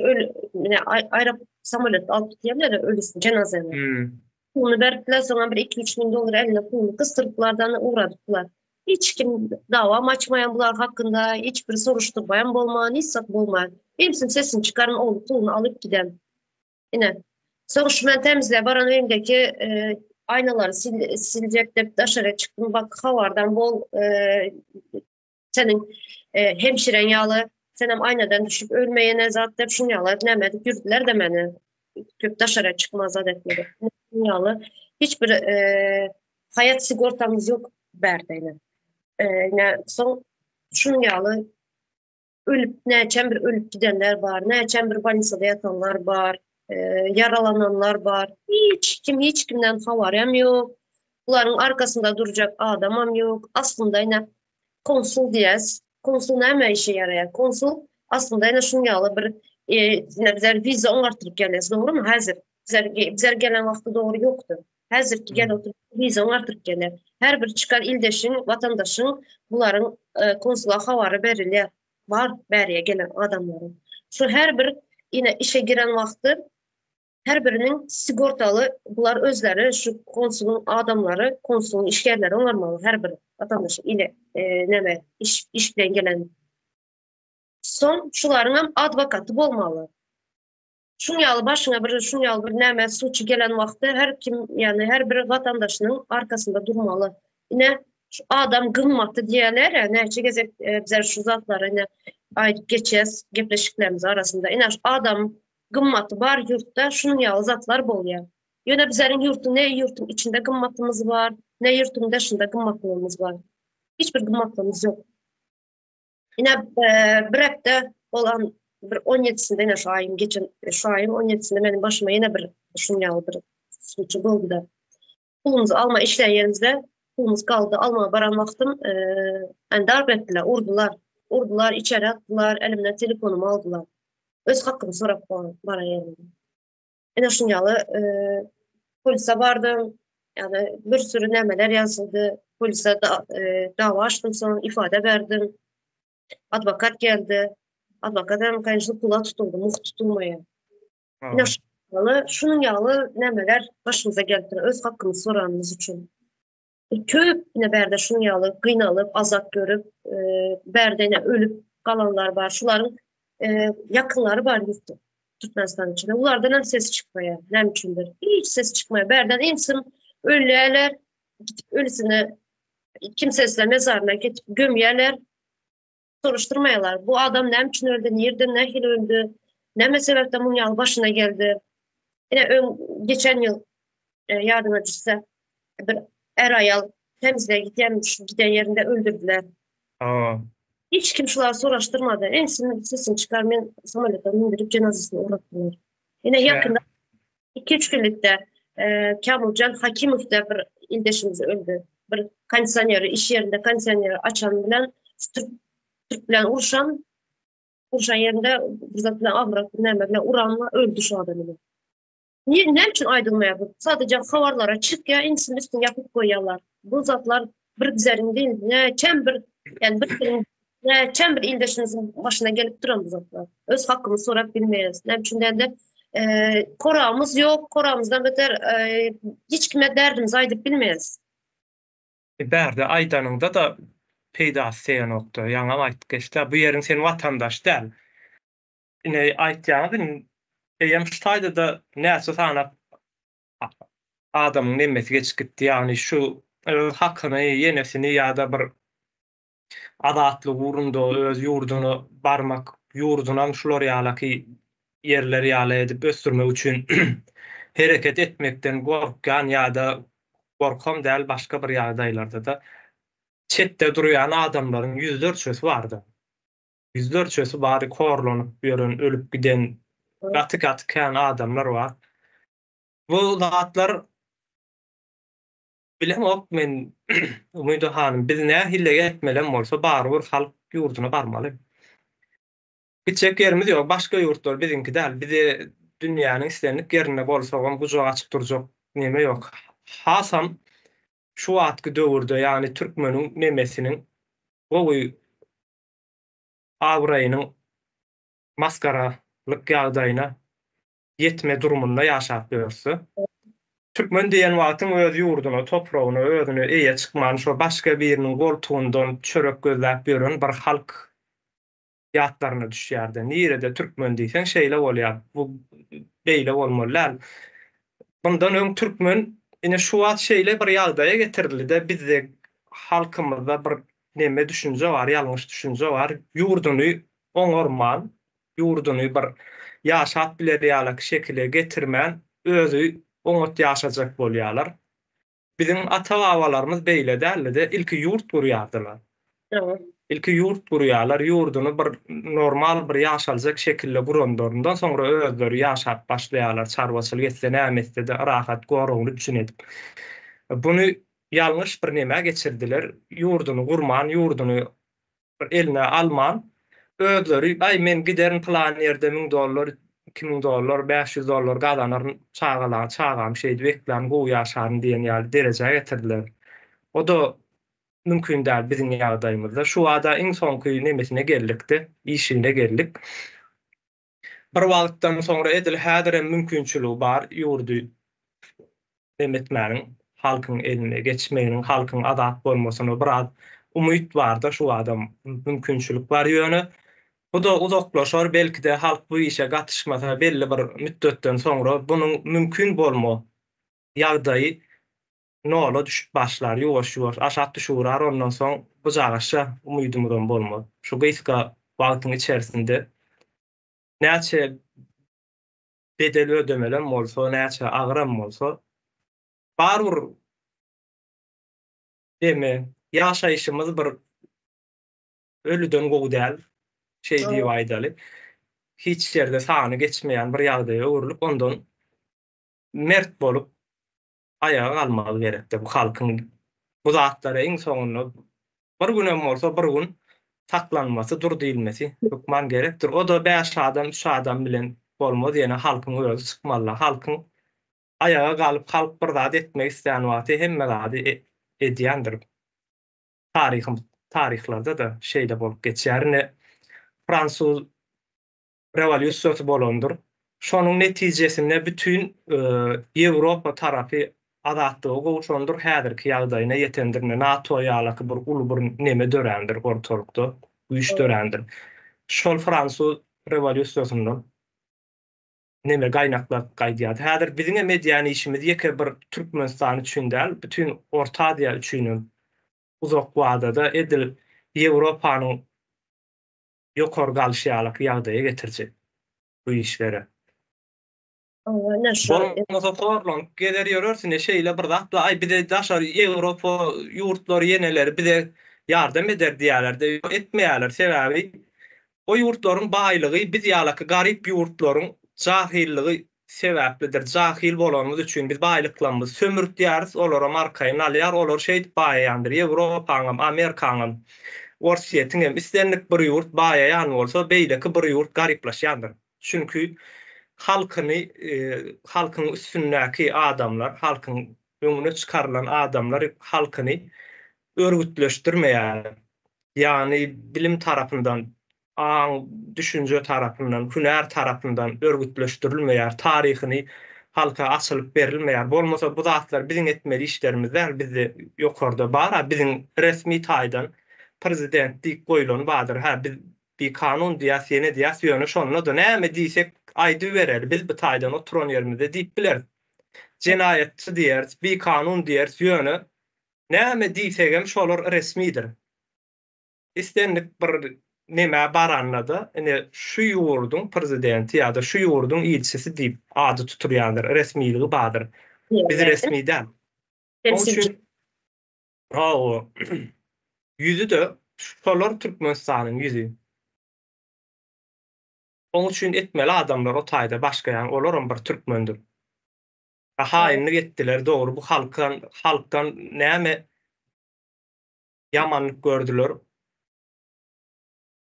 samolet alıp diyenler ölüsün cenazene. Pulunu verdiler, sonra bir 2-3 bin dolar eline pulunu kıstırdıklardan uğradıklar. Hiç kim dava açmayan bunlar hakkında, hiçbir soruşturmayan bolmayan, hiç sat bolmayan. Hepsinin sesini çıkarın oğlu pulunu alıp giden. Yine sonra şu ben temizle baran evimdeki aynaları silecek de dışarı çıktım. Bak havardan bol senin hemşiren yağlı, senin aynadan düşüp ölmeyene zaten şunu yağlı demedik. Yürüdüler de beni. Köp dışarı çıkmaz etmedi. Yağlı. Hiçbir hayat sigortamız yok berdeyle. Son şunu yağlı ölüp ne için bir ölüp gidenler var. Ne için bir banisada yatanlar var. Yaralananlar var. Hiç kimden havarım yok. Bunların arkasında duracak adamım yok. Aslında yine konsul diyez. Konsul ne işe yaraya? Konsul aslında yine şunu yağlı bir yine bizler vize oňartyryp gelýäs, dogrymy? Häzir bizler gelen wagtda dogry ýokdur. Häzirki gel oturup vize oňartyryp geler. Her bir çıkan ildeşiň, watandaşyň bularyň konsula habary berilýär. Bar bäriye gelen adamlaryň. Şu her bir yine işe giren wagtdy her birinin sigortalı bular özleri şu konsulun adamları, konsulun işgärleri oňarmaly her bir watandaş ile neme iş bilen gelen. Son şularyň hem adwokaty bolmaly. Şunyalı başına bir şunyalı bir näme suçu gelen wagtda her kim yani her bir watandaşynyň arkasında durmaly. Ine şu adam gymmaty diýerler ya, näçe gezek bizler şu zatlary ine aýdyp geçýäs gepleşiklerimiz arasında. Ine şu adam gymmaty bar ýurtda şunyalı zatlar bolýar. Ýöne bizleriň ýurtda ne ýurtun içinde gymmatymyz bar, ne ýurtun daşynda gymmatlygymyz bar. Hiçbir gymmatlygymyz ýok. Ine bir hepde olan bir 17-sinde ine şu aýym geçen şu aýym 17-sinde benim başyma ýene bir şunyalı bir suçu boldy da. Pulumuzu alma işleýärimizde pulumuz kaldı alma baran wagtym darp etdiler, urdular, içeri attılar, elimden telefonumu aldılar. Öz hakkımı sorap bana yerine. Ene şunyalı polise bardım, yani bir sürü nemeler yazıldı, polise dava açtım, sonra ifade verdim. Advokat geldi. Advokat hem kayınçlı pula tutuldu, muht tutulmaya. Ene şunun yağlı nemeler başımıza geldi. Öz hakkımı soranımız için. Köp yine berde şunun yağlı kıynalıp, azap görüp, berdene ölüp kalanlar var. Şuların yakınları var yurtta. Türkmenistan içinde. Ulardan hem ses çıkmaya, nem içindir. Hiç ses çıkmaya. Berden insin ölüyeler, gidip ölüsünü kimsesizler mezarına gidip gömüyeler, soruşturmayalar. Bu adam nem için öldü, nerede, ne hil öldü, ne meselelerde bunun yağlı başına geldi. Yine geçen yıl yardımcısı bir ayal temizliğe giden yerinde öldürdüler. Hiç kim şular soruşturmadı. Ensin sesini çıkarmayan samolyottan indirip cenazesine uğrattılar. Yine yakında 2-3 günlükte Kamilcan Hakimov da bir ildeşimiz öldü. Bir kondisyoner, iş yerinde kondisyoner açan bilen Türk bilen uruşan yerinde bizat bilen avrat bilen uranla öldü şu adamı. Ne için aydınmaya bu? Sadece havarlara çık ya insin üstüne yapıp koyarlar. Bu zatlar bir güzerin değil. Ne çembir yani bir ildeşinizin başına gelip duran bu zatlar. Öz hakkımı sorap bilmeyiz. Ne için de korağımız yok. Korağımızdan beter hiç kime derdimiz aydıp bilmeyiz.
Berde aydanında da peyda seýen nokta. Ýa-ni aýtdyk işte bu ýeriň senin watandaş däl. Ine aýtýaňyň eýem şu taýda da näçe sana adamyň nemmesi geçip gitdi. Ýani şu hakyny ýenesini ýa-da bir adatly urunda öz ýurduny barmak, ýurdunam şular ýalaky yerleri ýala edip ösdürmek üçin hereket etmekden gorkan ýa-da gorkam däl başga bir ýagdaýlarda da çetde durýan adamlaryň ýüzlerçesi bardy. Ýüzlerçesi bary korlanyp ýören, ölüp giden, gaty-gaty kän adamlar bar. Bu zatlar bilemok men umydy hanym biz näme hille etmelem bolsa barbyr halk ýurduna barmaly. Gitjek ýerimiz ýok, başga ýurtlar bizinki däl. Bizi dünýäniň islendik ýerine bolsagam gujağa açyp durjak näme ýok. Hasam şu wagtky döwürde ýani türkmeniň nemesiniň gowy awraýynyň maskaralyk ýagdaýyna yetme durumunda ýaşap ýörse. Türkmen diýen wagtyň öz ýurduna, topragyna, özüne eýe çykman şu başga biriniň goltugundan çörek gözläp ýören bir halk ýatlaryna düşýärdi. Nirede türkmen diýsen şeýle bolýar. Bu beýle bolmaly. Bundan öň türkmen ine şu wagt şeýle bir ýagdaýa getirildi. Bizde halkymyzda bir neme düşünje bar, ýalňyş düşünje bar. Ýurduny oňarman, ýurduny bir ýaşap bilen şekilde getirmän özü oňat ýaşajak bolýarlar. Bizim ata-babalarymyz beýle däl-de ilki ýurt gurýardylar. Ilki ýurt gurýarlar, ýurduny bir normal bir ýaşaljak şekilde gurandyryndan soňra özleri ýaşap başlaýarlar, çarwaçylyk etse näme etse de rahat goragyny düşün edip. Bunu ýalňyş bir näme geçirdiler, ýurduny gurman, ýurduny bir eline alman, özleri ay men giderin plan ýerde $1000, $2000, $500 gazanaryn çağam şeýdi bekläm gowy ýaşaryn diýen ýaly derejege getirdiler. O da mümkün däl bizim ýagdaýymyzda. Şu wada iň soňky nemesine geldikdi, işinde geldik. Bir wagtdan soňra edil häzir hem mümkinçiligi bar ýurdy demetmäniň halkyň eline geçmeýiniň, halkyň azat bolmasyny biraz umyt bar-da şu adam mümkinçilik bar ýöne. Bu da uzaklaşar, belki de halk bu işe gatışmasa belli bir müddetden sonra bunun mümkün bolma ýagdaýy nola düşüp başlar, ýowaş-ýowaş aşağı düşürer, ondan soň bu jagaşa umydymdan bolmaz. Şu gyska wagtyň içerisinde näçe bedel ödemelem bolsa, näçe agyram bolsa, barbyr deme ýaşaýyşymyz bir ölüden gowy däl, şey diýip aýdaly. Hiç ýerde sany geçmeýän bir ýagdaýa öwrülip ondan mert bolup ayağa kalmalı gerekti. Bu halkın bu zatlara en sonunda bir gün bolsa bir gün saklanması, dur diýilmesi hukman gerektir. O da 5 adam, 3 adam bilen bolmaz. Ýene halkyň özü çykmaly. Halkyň ayağa kalıp halk bir zat etmek isleýän wagty hemme zady edýändir. Tarihlarda da şeýle bolup geçýär. Fransuz revolýusiýasy bolandyr. Şonuň netijesinde bütün Ýewropa tarapy azatlygy gowşandyr. Häzirki ýagdaýyna ýetendirne NATO ýalyky bir uly bir neme dörendir ortalykda, güýç dörendir. Şol Fransuz revolýusiýasyndan neme gaýnaklar gaýdýar. Häzir biziň mediýany işimiz ýeke bir Türkmenistan üçin däl, bütün Orta Aziýa üçin uzak wadada edil Ýewropanyň ýokary galyşy ýalyky ýagdaýa getirjek bu işlere. Bolmasa forlan gelir ýörersin şeýle bir zat ay bir de daşar Ýewropa ýurtlary yeneler bize ýardam eder diýerler de etmeýärler. Sebäbi o ýurtlaryň baýlygy biz ýalyky garyp ýurtlaryň jahilligi sebäplidir. Jahil bolanymyz üçin biz baýlyklarymyzy sömürtýäris, olara markaýy alýar, olar şeýle baýýandyr. Ýewropanyň, Amerikanyň, Orsiýetiň hem istenlik bir ýurt baýýan bolsa, beýleki bir ýurt garyplaşýandyr. Çünkü halkyň üstündäki adamlar, halkyň öňüne çykarylan adamlar halkyny örgütleşdirmeýär. Ýani bilim tarapyndan, düşünje tarapyndan, hünär tarapyndan örgütleşdirilmeýär, taryhyny halka açylyp berilmeýär. Bolmasa bu zatlar biziň etmeli işlerimizden bizi ýokarda bar, biziň resmi taýdan prezidentlik goýulan bardyr. Biz bir kanun diýäs, ýene diýäs, ýöne şonuna da näme diýsek aýdy berer. Biz bu taýdan oturan ýerimizde diýip biler. Jenaýetçi diýeriz, bir kanun diýeriz, ýöne näme diýsegem şolar resmidir. İstenlik bir neme barannada, şu ýurdun prezidenti ýa-da şu ýurdun ilçisi diýip ady tuturýandyr, resmiligi bardyr. Biz resmi däl. O yüzü de şolar Türkmenistanyň yüzü. Onun üçin etmeli adamlar o taýda başgayan olaram bir türkmendir. Haýynlyk etdiler, dogry bu halkdan näme ýamanlyk gördüler.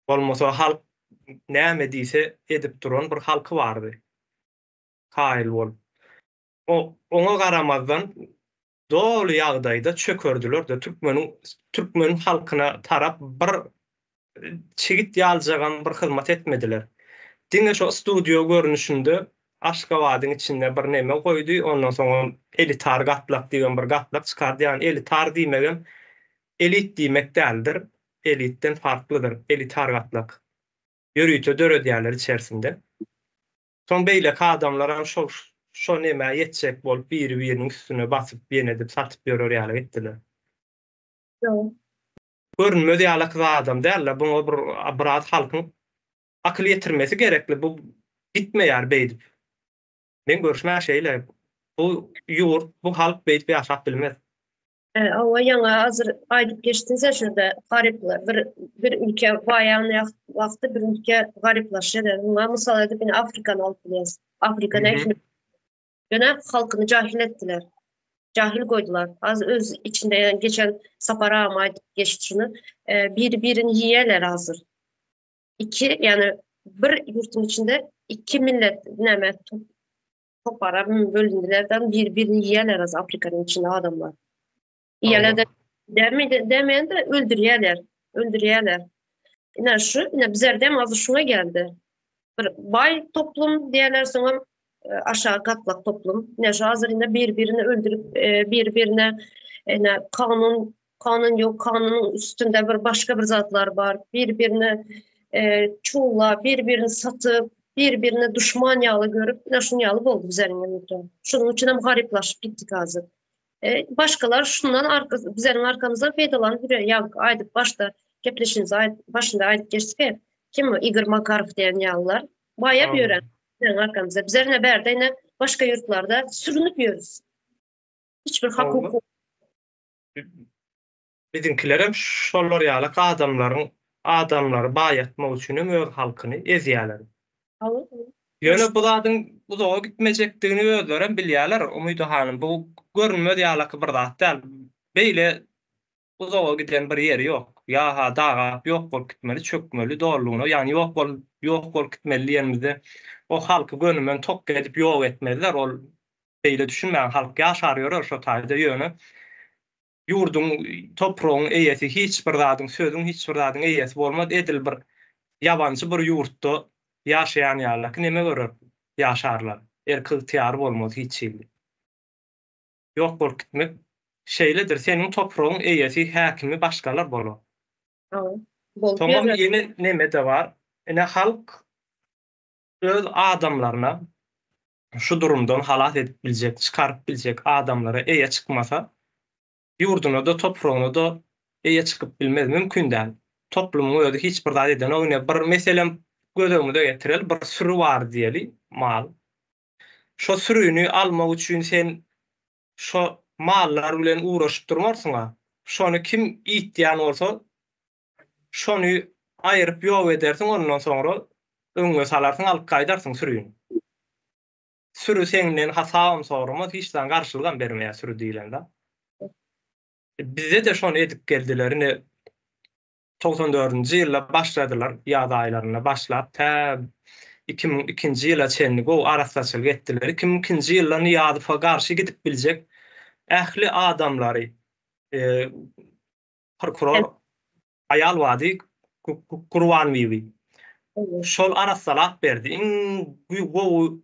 Bolmasa halk näme diýse edip duran bir halky bardy. Haýyl bol. Oňa garamazdan dolu ýagdaýda çökördüler de Türkmen halkyna tarap bir çigit ýaljagan bir hyzmat etmediler. Diňe şu studio görnüşinde Aşgabatyň içinde bir neme goýdy, ondan soň elitar gatlak diýen bir gatlak çykardy. Ýani elitar diýmegem elit diýmek däldir. Elitten farklıdır. Elitar gatlak. Ýörüýte döre diýerler içerisinde. Soň beýle adamlar şo neme ýetjek bolup biri-biriniň üstüne basyp ýenedip satyp ýörer ýaly etdiler. Görünmedi ýaly adam däller. Buňa bir halkyň akıl yetirmesi gerekli. Bu bitmeýär beýdip. Men görüşmä şeýle. Bu ýurt, bu halk beýdip ýaşap bilmez.
Ama ýa-da hazır aýdyp geçdiňiz şurada garyplar bir ülke baýan wagtda bir ülke garyplaşýar. Mysal edip Afrikany alyp bilýäs. Afrikany ýöne halkyny jahil etdiler. Jahil goýdular. Az öz içinde geçen sapara aýdyp geçdi şunu. Bir-birini ýiýerler hazır. iki yani bir yurtun içinde iki millet neme topara bölündülerden birbirini yiyeler az Afrika'nın içinde adamlar. Yiyeler de
Allah.
demeyen de öldürüyorlar. Öldürüyorlar. Yine şu, yine bizlerden azı şuna geldi. Bir bay toplum diyorlar sonra aşağı katlak toplum. Yine şu hazır yine birbirini öldürüp birbirine yine kanun yok, kanunun üstünde bir başka bir zatlar var. Birbirini çuğla, birbirini satıp, birbirini düşman yağlı görüp yine şunu yağlı oldu bizlerin yanında. Şunun için hem gariplaşıp gittik hazır. Başkalar şundan bizlerin arkamızdan faydalanıp ya aydık başta gepleşiniz başında aydık geçtik ya. Kim o? Igor Makarov diyen yağlılar. Bayağı bir öğren.
Allah.
Bizlerin arkamızda. Bizlerin berde yine başka yurtlarda sürünüp yiyoruz. Hiçbir hak
Allah.
hukuk.
Bizimkiler hem şollar ýaly adamlary baýatmak üçin öz halkyny ezýärler. Ýöne bu zadyň uzağa gitmejekdigini özleri hem bilýärler. Umydy hanym bu görünmez ýaly bir zat däl. Beýle uzağa giden bir ýeri ýok. Ýa-ha daga ýok bolup gitmeli, çökmeli, dorlugyna, ýani ýok bolup gitmeli ýerimizde o halky gönümen tok edip ýok etmeliler. Ol beýle düşünmän halk ýaşarýar şo taýda ýöne. Yurdun, toprağın eýesi hiç bir zadyň sözüň hiç bir zadyň eýesi bolmaz. Edil bir yabancı bir yurtda ýaşaýan ýaly neme görür? Ýaşarlar. Erkiltiýar bolmaz hiç şeýle. Ýok bolup gitmek şeýledir. Seniň toprağın eýesi, häkimi başgalar bolar. Tamam, ýene neme de bar? Ene halk öz adamlaryna şu durumdan halat edip biljek, çykaryp biljek adamlara eýe çykmasa, yurduna da toprağına da eýe çykyp bilmez, mümkin däl. Toplumyň öýde hiç bir zat eden oňa bir meselem gözüňde getirel bir sürü bar diýeli mal. Şo sürüni almak üçin sen şo mallar bilen uğraşyp durmarsyňa. Şonu kim iýitýän bolsa şonu aýryp ýok edersiň, ondan soňra öňe salarsyň, alyp gaýdarsyň sürüni. Sürü senden hasabam sormaz, hiç dan garşylyk bermeýär sürü diýilende. Bize de şonu edip geldiler. 94-nji ýylda başladylar, ýaz aýlaryna başlap, 2002-nji ýyla çenli go araçlaçylyk etdiler. 2002-nji ýyllaryň ýazyfa garşy gidip biljek ähli adamlary prokuror Ayal Wady Gurbanlyby. Şol araçsalap berdi. Bu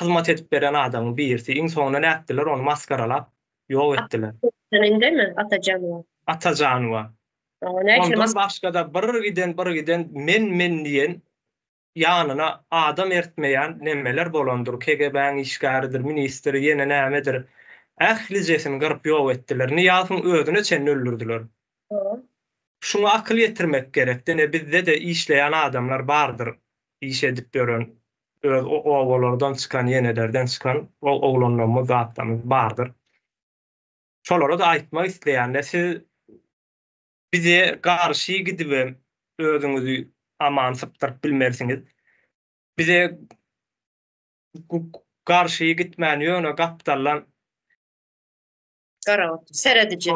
hyzmat edip beren adamı birisi. Iň soňuna näpdiler? Onu maskaralap ýok etdiler.
Seninde mi? Atacanowa.
Atacanowa. Ondan başga da bir giden men diyen ýanyna adam ertmeýän nemeler bolandyr. KGB'ň işgäridir, ministri, ýene nämedir. Ählijesini gyryp ýok etdiler. Niýatyň özüne çen öldürdiler. Şunu akıl yetirmek gerek. Dene bizde de işleyen adamlar bardır. İş edip gören, o oğullardan çıkan, yenelerden çıkan oğlanlarımız, zatlarımız bardır. Şolara da aýtmak isleýänler, siz bize garşy gidip özüňizi amansypdyryp bilmersiňiz. Bize garşy gitmän ýöne gapdalan
Garawat, seredici.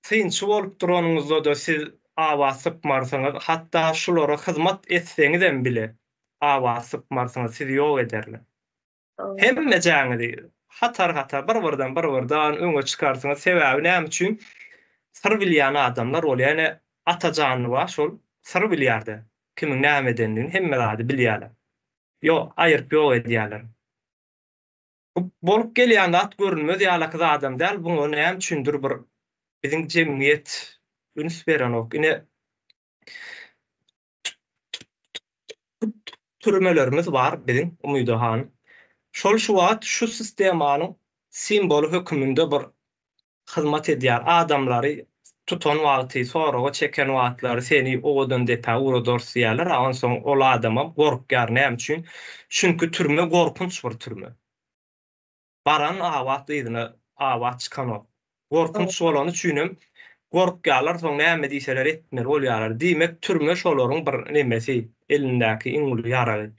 Tynçy bolup duranyňyzda da siz awaz sypmarsaňyz, hatda şulara hyzmat etseňizem bile awaz sypmarsaňyz sizi ýok ederler. Hemme jaňyzy hatar bir-birden öňe çykarsaňyz sebäbi näme üçin? Syr bilýän adamlar ol, ýani Atacanowa şol syr bilýärdi. Kimiň näme edenligini hemme zady bilýärler. Ýok, aýryp ýok edýärler. Bolup gelýän zat görünmez ýaly adam däl, buňa näme üçindir bir bizim cemiyet üns beren ok. Yine türmelerimiz var bizim Umydy han. Şol şu wagt şu sistemanyň simboly hökmünde bir hyzmat edýär adamlary tutan wagty, soraga çeken wagtlary seni owadan depe uradorsýarlar. Ondan soň ol adama gorkýar näme üçin? Çünki türme gorkunç bir türme. Baran awat ýygyna awat çykan ok. Gorkunç bolan üçin gorkýarlar, soň näme diýseler etmeli bolýarlar. Diýmek türme şolaryň bir nemesi, elindäki iňli ýara.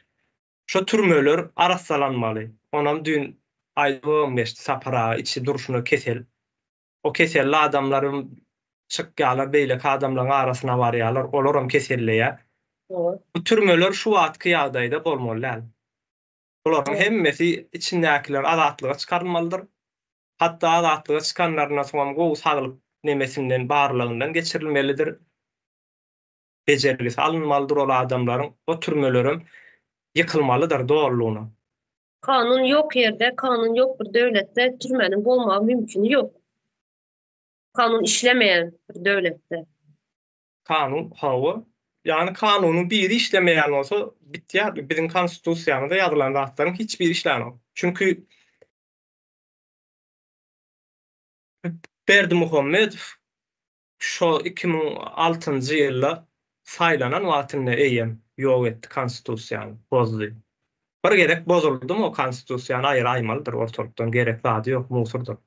Şo türmeler araçsalanmaly. Onam dün aýdym beşdi sapara içi duruşuna kesel. O kesel adamlarym çykýarlar, beýle adamlaryň arasyna barýarlar, olaram keselleýär.
O.
Bu türmeler şu wagtky ýagdaýda bolmaly. Olaryň
O.
hemmesi içindäkiler azatlyga çykarylmalydyr. Hatta azatlyga çykanlaryna soňam gowy saglyk nemesinden barlygyndan geçirilmelidir. Bejergisi alınmalydyr ol adamlaryň o türmelerim ýykylmalydyr doğrulugyna.
Kanun yok yerde, kanun yok bir devlette türmenin bolmagy mümkün yok. Kanun işlemeyen bir devlette.
Kanun hawa yani kanunun biri işlemeýän bolsa bitýär. Bizim konstitusiýamyzda ýazylan zatlaryň hiç bir işlemok. Çünkü Berdimuhammedow şo 2006-njy ýylda saýlanan wagtyny eýem ýok etdi konstitusiýany, bozdy. Bir gerek bozuldymy o konstitusiýany aýra aýmalydyr ortalykdan gerek zady ýok, musurdur.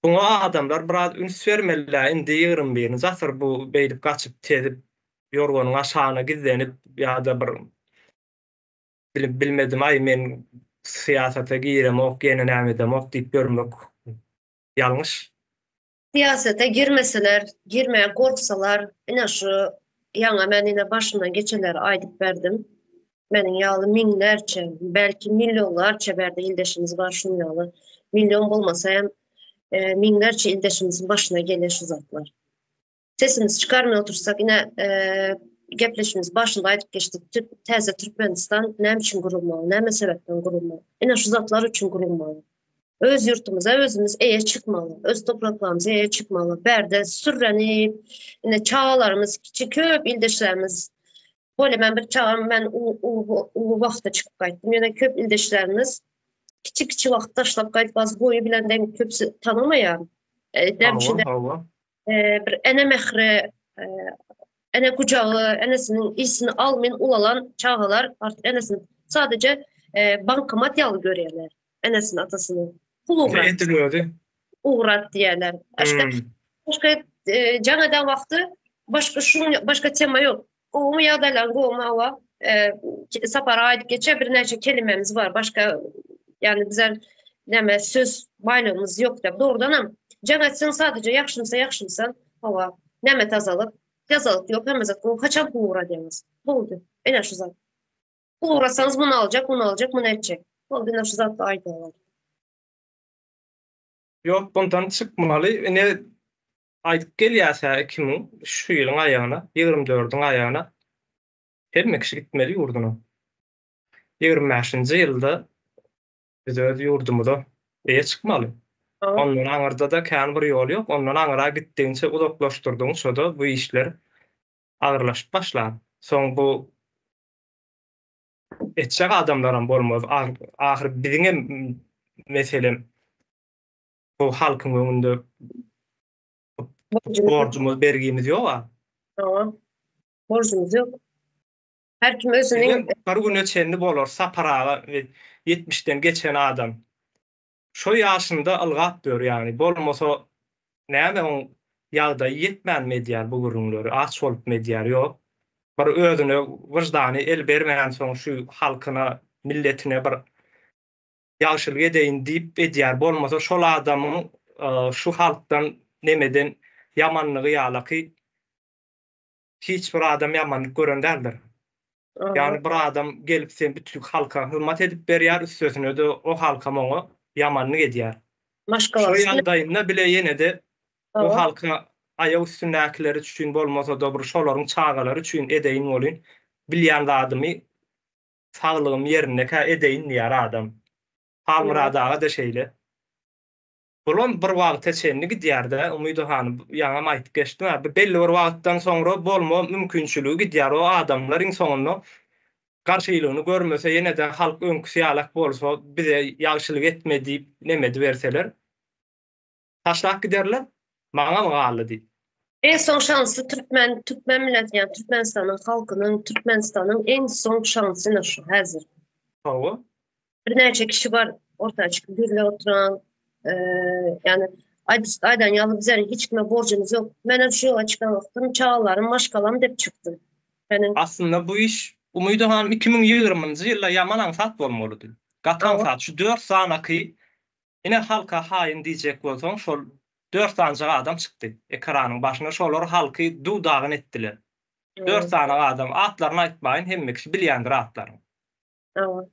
Buňa adamlar biraz üns bermeliler. Indi 21-nji asyr bu beýlip gaçyp tezip ýorgonyň aşagyna gizlenip ýa-da bir bilmedim ay men siyasata giremok, gene näme demok diýip görmek ýalňyş.
Siyasete girmeseler, girmeye korksalar, yine şu yana ben yine başından geçenleri aydıp verdim. Benim yağlı minlerce, belki milyonlarca verdi ildeşimiz var şunun yağlı. Milyon olmasa hem minlerce ildeşimizin başına gelir şu zatlar. Sesimizi çıkarmaya otursak yine gepleşimiz başında aydıp geçtik. Teze Türkmenistan ne için kurulmalı, ne sebepten kurulmalı. Yine şu zatlar için kurulmalı. Öz yurtumuza özümüz eye çıkmalı. Öz topraklarımıza eye çıkmalı. Berde sürrenip, yine çağlarımız, küçük köp ildeşlerimiz. Böyle ben bir çağım, ben ulu vakta çıkıp kayttım. Yani köp ildeşlerimiz küçük vakit taşlap kayıp bazı boyu bilen köpsü tanımayan. Demşinde bir ene mehre, ene kucağı, enesinin iyisini almayın ulalan çağlar artık enesinin sadece bankamat yalı görüyorlar. Enesinin atasını. Uğrat diyorlar. Başka canadan vakti başka tema yok. Oğumu yadalar, oğumu hava sapara ait geçe bir nece kelimemiz var. Başka yani bize deme söz baylığımız yok da doğrudan ama canatsın sadece yakşımsa hava neme tazalık yazalık yok hem zaten kaçan uğra diyemez. Oldu. En şu zat. Uğrasanız bunu alacak, bunu edecek. Oldu en şu zatla ait olur.
Yok bundan çıkmalı. Ne aydık gelýärse kimin şu ýylyň aýagyna, 24-üň aýagyna her kişi gitmeli ýurduna. 25-nji ýylda biz öz ýurdumyza eýe çykmaly. Ondan aňyrda da kän bir ýol ýok. Ondan aňyra gitdiňçe uzaklaşdyrdyň şoda bu işler agyrlaşyp başlar. Soň bu etjek adamlaram bolmaz. Ahyr biziňe meselem bu halkyň öňünde borcumuz bergimiz ýok.
Tamam. Borcumuz yok. Her kim özünün
bir güne çenli bolar saparaga 70'den geçen adam. Şo ýaşynda ılgap bör yani. Bolmasa näme on ýagda ýetmän medial bu gürünleri aç bolup medial ýok. Bir özüne wyjdany el bermeýän soň şu halkyna, milletine bir ýagşylyk edeýin diýip edýär. Bolmasa şol adamyň şu halkdan nemeden yamanlygy ýalaky hiç bir adam yamanlyk gören däldir. Yani bir adam gelip sen bütün halka hürmet edip berýär, üstüne de o halka moňa yamanlyk edýär. Şo ýagdaýynda bile ýene de o halka aýak üstünäkiler üçin bolmasa da bir şolaryň çağalary üçin edeýin bolyn. Bilýän adamy saglygym ýerine edeýin diýär adam. Halmyradaga da şeýle. Bolon bir wagtda çenli gidýär-de Umydy hanym ýaňam aýtyp geçdim. Belli bir wagtdan soňra bolma mümkinçiligi gidýär o adamlaryň soňuna garşylygyny görmese ýene de halk öňküsi ýalak bolsa bize ýagşylyk etme diýip nemedi berseler taşlap giderler maňa galy diýip.
En son şansy Türkmen milleti yani Türkmenistan'ın halkynyň Türkmenistan'ın en son şansy şu häzir.
Hawa
Bir näçe kişi var ortağa çıkıp birle oturan yani aydan yalı bize hiç kime borcumuz yok. Ben şu yola çıkan vaktim çağlarım, maşkalarım dep çıktım.
Aslında bu iş Umydy hanym 2020-njy ýylda yaman ansat bolmalydy. Gatan saat şu 4 sanaky ine halka haýyn diýjek bolsaň şol 4 sanjy adam çykdy. Ekranyň başyna şolar halky duwdagyny etdiler. 4 tane adam atlaryny aýtmaýyn, hemme kişi bilýändir atlaryny.
Evet.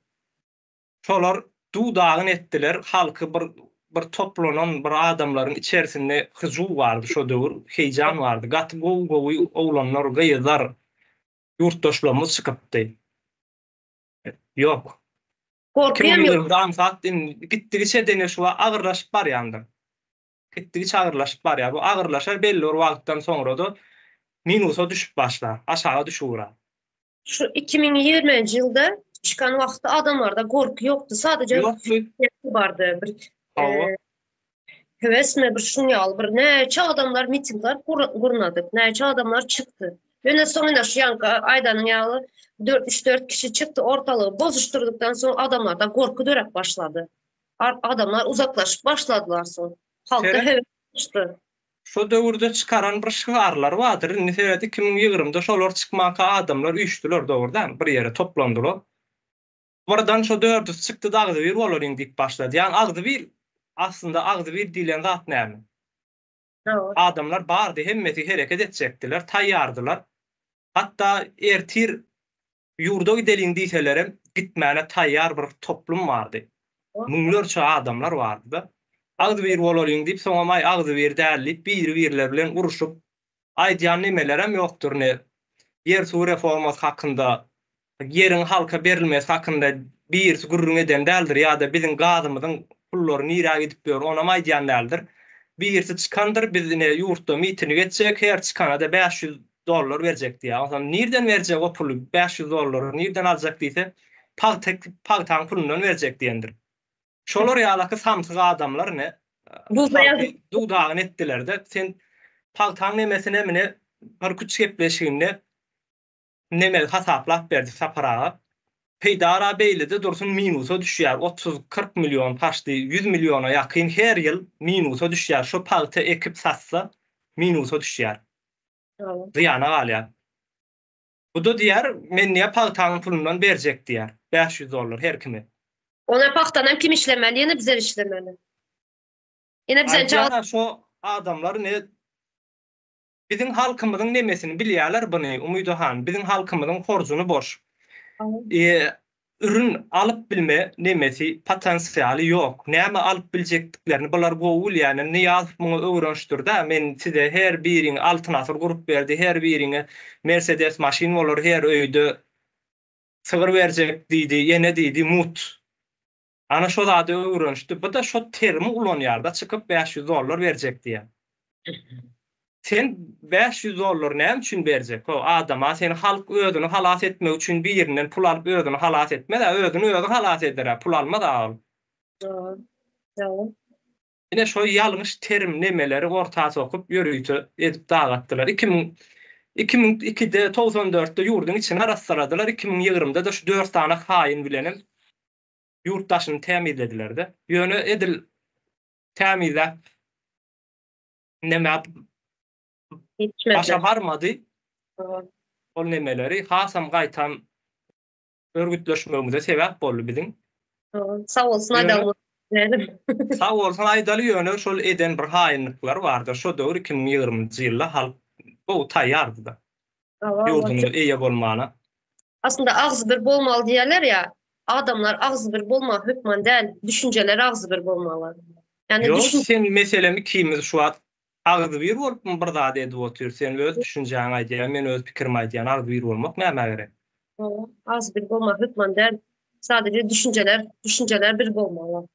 Şolar duýdagyn etdiler, halky bir toplanan bir adamlaryň içerisinde hyjuu bardy şo döwür, heýjan bardy. Gaty gowy oglanlar, gyýyzlar yurtdaşlarymyz çykypdy. Ýok.
Korkuyorum yok.
Kim saattin gitdigiçe dene şu agyrlaşyp barýandyr. Gitdigiçe agyrlaşyp barýar. Bu agyrlaşar belli bir wagtdan soňra da minusa düşüp başlar, aşağı düşüwer.
Şu 2020 yılda çıkan vakti adamlarda korku yoktu. Sadece
Yoktu.
vardı. Bir
Hawa.
heves mi bir şunyal bir neçe adamlar mitingler kurnadık. Neçe adamlar çıktı. Yine sonunda şu yanka Aydan'ın yalı 3-4 kişi çıktı, ortalığı bozuşturduktan sonra adamlarda korku dörek başladı. Adamlar uzaklaşıp başladılar sonra. Halka
Tere-
heves çıktı.
Şo döwürde çıkaran bir şygarlar bardyr. Näseret 2020-de şolar çykmaka adamlar üýtdiler döwürden bir ýere toplandylar. Buradan şo dördüs çykdy da Agdybyr bolaryň diýip başlady. Ýani Agdybyr aslında Agdybyr diýilen zat näme?
Evet.
Adamlar bardy, hemmeti hereket etjekdiler, taýýardylar. Hatda ertir ýurda gideliň diýselerem gitmäne taýýar bir toplum bardy. Muňlarça adamlar bardy. Agdybyr bolaryň diýip soňamay Agdybyr dälip bir-birler bilen uruşup aýdýan nemelerem ýokdur ne. Yer suw reformasy hakynda, yerin halka berilmesi hakynda bir gurrun eden däldir ýa-da biziň gazymyzyň pullaryny ýa gidip ber, ona aýdýan däldir. Birisi çıkandır bizine yurtda mitini geçecek, her çıkana da $500 verecek diye. O zaman nereden verecek o pulu? $500 nereden alacak diye pagtan pulundan verecek diyendir. Şolar ýalaki samsyg adamlar ne?
Bu beyaz
Duýdagyn etdiler de sen pagtan nemesine mine bir küçük gepleşiginde neme hasaplap berdi saparaga. Peýdara beýlede dursun minusa düşýär. 30-40 milyon taşdy, 100 milyona ýakyn her ýyl minusa düşýär. Şo pagta ekip satsa minusa düşýär. Ziýana galýar. Bu da diýär, men niýe pagtanyň pulundan berjek diýär. $500 her kime.
ona paktanan kim işlemeli? Yine bizler işlemeli. Yine bize
Aýdýana şo adamlar ne biziň halkymyzyň nemesini bilýärler buny, umydyhan. Biziň halkymyzyň horjuny boş. Ürün alıp bilme nemesi potansiýaly ýok. Näme alıp biljekdiklerini bular gowul ýani niýaz muňa öwrenşdir da men size her biriň altyn asır gurup berdi, her biriňe Mercedes maşin bolar, her öýde sygyr berjek diýdi, ýene diýdi mut. Ana şo zady öwrenşdi. Bu da şo termi ulanýarda çykyp $500 berjek diýär. Sen $500 näme üçin berjek? O adama sen halk özüni halas etmek üçin bir ýerinden pul alyp özüni halas etme de özüni halas eder, pul alma da al.
Tamam.
Ine şo ýalňyş term nemeleri ortaga sokup ýörüýti edip dagatdylar. 2002-de 94-de ýurdun içine arastlaradylar. 2020-de de şu 4 tane haýyn bilenim yurtdaşyny tämirlediler de. Ýöne edil tämirlep neme başa barmady. Ol nemeleri hasam gaýtan örgütleşmegimize sebäp boldy biziň.
Sağ olsun adam.
Sağ olsun aýdaly ýöne şol eden bir haýynlyklar bardy. Şo döwür 2020-nji ýylda halk bu taýýardy da. Ýurduny eýe bolmana.
Aslında ağzı bir bolmaly diýerler ya. Adamlar ağzı bir bolma hükmen değil, düşünceleri ağzı bir bolmalı. Yani
Yok, sen meselemi kimiz şu an ağzı bir bolup bir zat edip otur. Sen öz düşünjäň aýdýan, men öz pikirimi aýdýan ağzı bir bolmak näme gerek?
Ağzı bir bolma hükmen değil, sadece düşünceler bir bolmalı.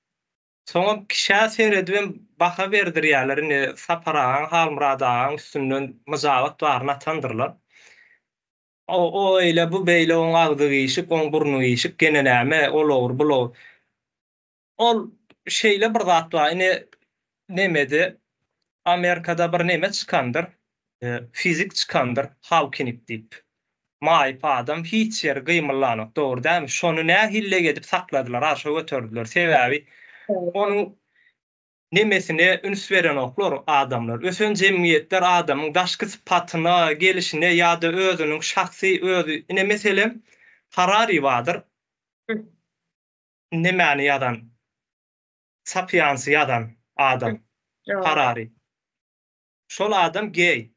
Soňa kişä seredibem baka berdirýärler, saparaň, halmuradaň üstünden myzagat baryna atandyrlar. O öyle bu beýle oň agdy giyşik, oň burnu giyşik, gene näme, olawur, bulawur. Ol şeýle bir zat bar. Nemedi? Amerikada bir neme çıkandır. Fizik çıkandır. Hawking diýip. Maýyp adam hiç ýer gymylanyp, dogry dämi? Şonu nä hille gedip sakladylar, aşağı götürdüler. Sebäbi onuň nemesine üns beren oklar adamlar. Ösen jemgyýetler adamyň daşky sypatyna, gelişine ýa-da özüniň şahsy özü ine meselem Harari bardyr. Nemäni ýadan? Sapiensy ýadan adam. Harari. Şol adam gay.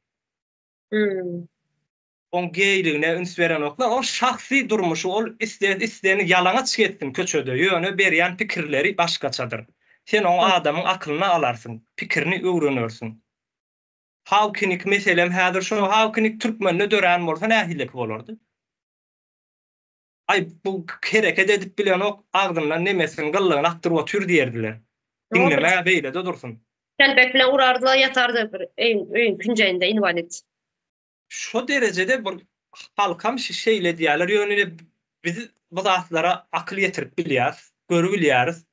on geyligine üns beren oklar, o şahsi durmuşu, ol isteyeni yalana çeketsin köçöde, ýöne berýän pikirleri başgaçadyr. Sen o adamyň akylyna alarsın, pikirini öwrenörsiň. Hawkinik meselem häzir şu Hawkinik türkmenine dören bolsa nähilek bolardy? Ay bu kereket edip bilen ok agdymdan nemesin gyllygyny aktyryp otyr diýerdiler. Dinleme beýle de dursun.
Kelbek bilen urardylar, ýatardy bir öýün künjeýinde invalid.
Şu derecede bir halkam şeýle diýerler, ýöne biz bu zatlara akyl ýetirip bilýäris, görüp bilýäris.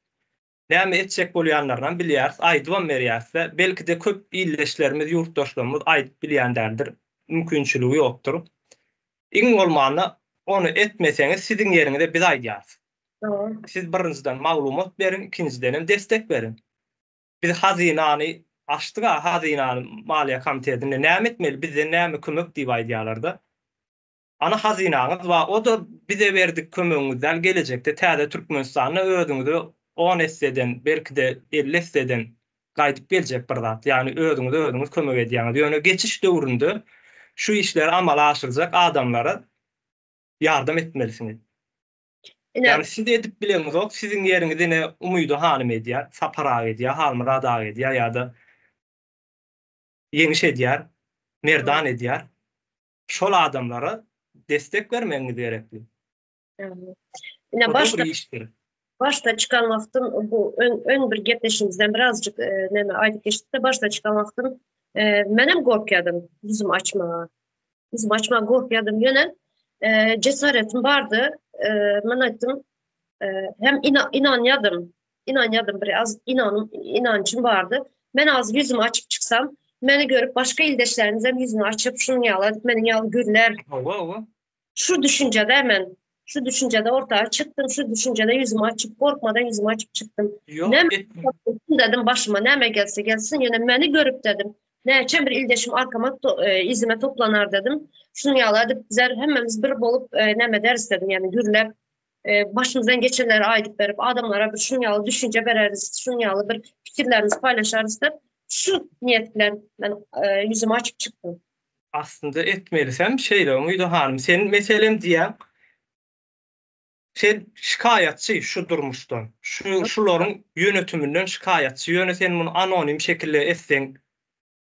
Näme etjek bolýanlardan bilýäris, aýdyp berýärse, belki de köp illeşlerimiz, ýurtdaşlarymyz aýdyp bilýänderdir. Mümkinçiligi ýokdur. Iň bolmanda onu etmeseňiz siziň ýeriňizde biz aýdýarys. Siz birinciden maglumat berin, ikinciden destek berin. Biz hazinany açdyk, hazinany Maliýe Komitetine näme etmeli, bize näme kömek diýip aýdýarlarda. Ana hazinanyz we o da bize berdik kömegimizden gelecekde täze Türkmenistanyna özüňizi 10 esseden, belki de 50 esseden gaýdyp geljek bir zat. Ýani özüňiz kömek edýäňiz. Ýöne geçiş döwründe şu işler amala aşyrjak adamlara yardım etmelisiniz. Yani siz edip bileniz ok, sizin ýeriňizde ne Umydy hanym edýär, Sapara edýär, Halmyra da edýär ýa-da Ýeňiş edýär, Merdan edýär. Şol adamlara destek vermeňiz gerekli.
Ine başta çıkan wagtym bu ön bir gepleşimizden birazcık näme aýdyp geçdi. Başta çıkan wagtym men hem gorkýadym yüzüm açmaga. Yüzüm açmaga gorkýadym ýöne cesaretim bardy. Men aýtdym hem inanýadym biraz inancım bardy. Men az yüzümü açıp çıksam, meni görüp başka ildeşleriniz hem yüzünü açıp şunu ýaly, meni ýaly gürler. Şu düşüncede ortaya çıktım, şu düşüncede yüzümü açıp, korkmadan yüzümü açıp çıktım. Dedim başıma näme gelse gelsin, yine meni görüp dedim. Näçe bir ildeşim arkama izime toplanar dedim. Şunu ýaly, bizler hemmemiz bir bolup näme deriz dedim, yani gürlep. Başımızdan geçenleri aýdyp berip adamlara bir şunu ýaly düşünce bereriz, şunu ýaly bir fikirlerimizi paylaşarız da şu niyet bilen ben yüzümü açıp çıktım.
Aslında etmelisem şeýle Umydy hanym, senin meselem diýen sen şikayetçi şu durmuşdan, şularyň ýönetiminden şikayetçi, ýöne sen bunu anonim şekilde etseň,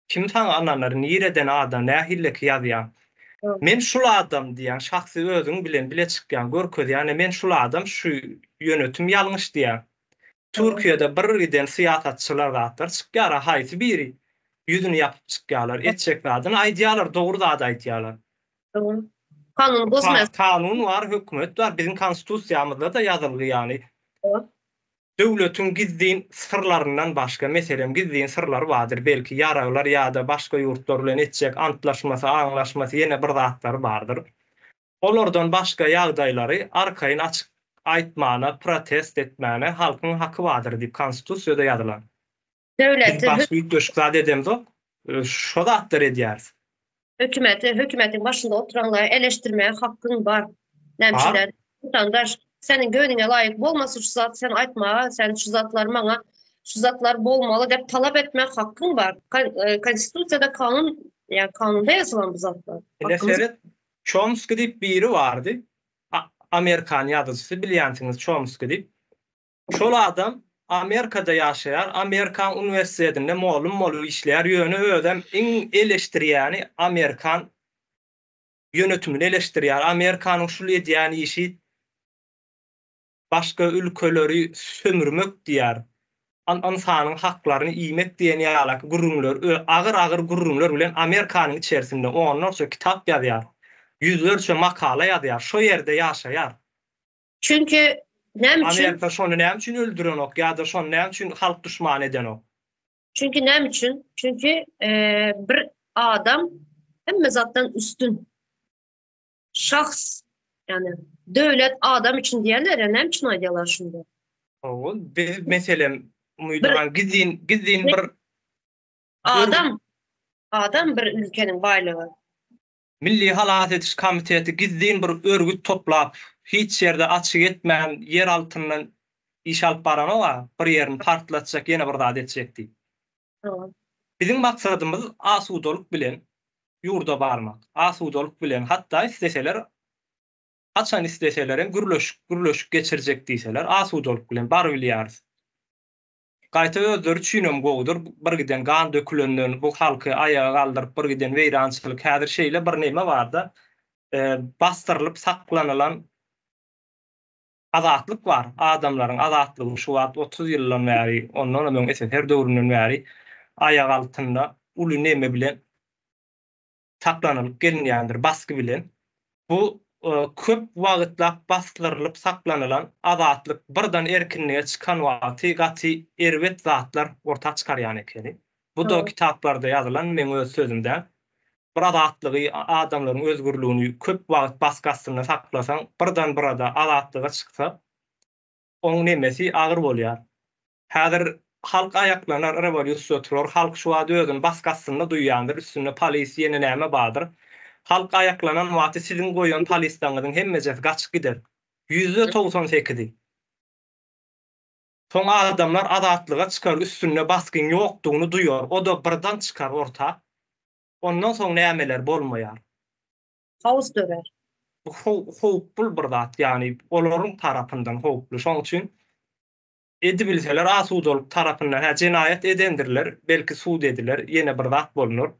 kim sana ananlaryny ýereden adam nähilleki ýazýar. Men şul adam diýen şahsy özüň bilen bile çykýan görköz, ýani men şul adam şu ýönetim ýalňyş diýen. Türkiýede bir giden siýasatçylar zatlar çykýar, haýsy biri yüzünü ýapyp çykýarlar, etjek zadyny aýdýarlar, dogry zat aýdýarlar.
Kanun bozmaz.
Kanun var, hökümet var. Bizim konstitusiýamyzda da ýazylgy ýani. Döwletiň gizdiň sırlarından başga, meselem gizdiň sırlar bardyr. Belki ýaraglar ýa-da başga ýurtlar bilen etjek antlaşmasy, aňlaşmasy ýene bir zatlar bardyr. Olardan başga ýagdaýlary arkaýyn açyk aýtmana, protest etmäne halkyň haky bardyr diýip konstitusiýada ýazylan.
Döwleti
başga edemiz ok. Şo zatlar edýäris.
Hökümetin başında oturanları eleştirmeye hakkın var. Nemçiler, vatandaş senin gönlüne layık bolmasın şu zat, sen aýtma, sen şu zatlar maňa, şu zatlar bolmaly dep talap etmek hakkın var. Konstitusiýada kanun, yani kanunda ýazylan bu zatlar.
Mesela Chomsky diýip biri bardy. Amerikan ýazgysy, bilýänsiňiz Chomsky diýip. Şol adam Amerikada ýaşaýar, Amerikan universitetinde molum işleýär, ýöne ödem iň eleştirýäni Amerikan ýönetimini eleştirýär. Amerikanyň şul edýän işi başga ülkeleri sömürmek diýär. Insanyň haklaryny iýmek diýen ýaly gurrunlar, agyr gurrunlar bilen Amerikanyň içerisinde onlarça kitap ýazýar. Yüzlerce makala ýazýar, şo ýerde ýaşaýar.
Çünkü
Amerika şonu näme üçin öldüren ok, ýa-da şonu näme üçin halk düşman eden ok?
Çünkü näme üçin? Çünkü bir adam hemme zatdan üstün. Şahs, yani döwlet adam için diýerler, näme üçin aýdýarlar şunda?
O, meselem Umydyň gizin bir
adam bir ülkenin baýlygy.
Milli Halat Etiş Komiteti gizin bir örgüt toplap hiç ýerde açyk etmän yer altyndan iş alyp barany wa bir ýerini partlatjak ýene bir zat etjekdi. Bizim maksadymyz asudalyk bilen yurda barmak, asudalyk bilen hatda isteseler açan isteselerin gürleşik geçirecek diýseler asudalyk bilen bar bilýär. Gaýta özleri çüýnem gowdur, bir giden gan dökülenden bu halky ayağa galdyryp bir giden weýrançylyk häzir şeýle bir näme barda bastırılıp saklanylan azatlyk var. Adamlaryň azatlygy şu wagt 30 ýyldan bäri, ondan öň SSR döwründen bäri aýag altynda uly näme bilen saklanylyp gelýändir, basky bilen. Bu köp wagtlap bastırılıp saklanylan azatlyk birden erkinliğe çıkan wagty gaty erwet zatlar orta çykarýan ekeni. Bu da kitaplarda ýazylan meň öz sözümde. Bir azatlygy adamlaryň özgürlüğini köp wagt baskasynda saklasaň, birden burada azatlyga çyksa, oň nemesi agyr bolýar. Häzir halk ayaklanar, revolýusiýa turur, halk şu wagt özüni baskasynda duýýandyr, üstüne polis ýene näme bardyr. Halk ayaklanan wagty sizin goýan polisdaňyň hemmejesi gaçyp gider. %98. Soň adamlar azatlyga çykar, üstüne baskyn ýokdugyny duýar. O da birden çykar orta. Ondan soň nämeler bolmaýar.
Haus dörer.
Howpul bir zat, ýani olaryň tarapyndan howplu. Şoň üçin edi bilseler asudalyk tarapyndan jenaýat edendirler, belki suud ediler, ýene bir zat bolunur.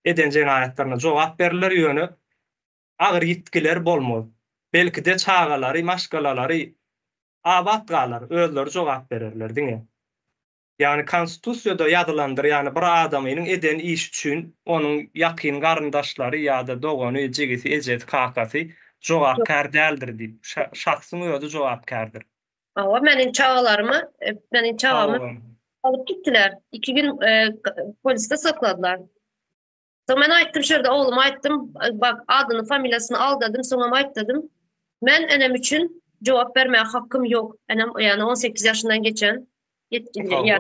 Eden jenaýatlaryna jogap berilýär ýöne agyr ýetkiler bolmaz. Belki de çagalary, maşgalalary abat galar, özleri jogap bererler diňe. Yani konstitusiýada ýazylandyr, yani bir adamyň eden iş üçin onuň ýakyn garyndaşlary ýa-da dogany, jegisi, ejeti, kakasy jogapkar däldir diýip. Şahsyň özü jogapkardyr.
Awa meniň çagamy alıp gittiler. 2 gün poliste sakladılar. Sonra ben aýtdym şerде, oğlum aýtdym, bak adyny, familiýasyny al dedim, soňra aýtdym. Men enem üçin jogap bermäge hakkym ýok. Enem ýani 18 ýaşyndan geçen yetkili ýa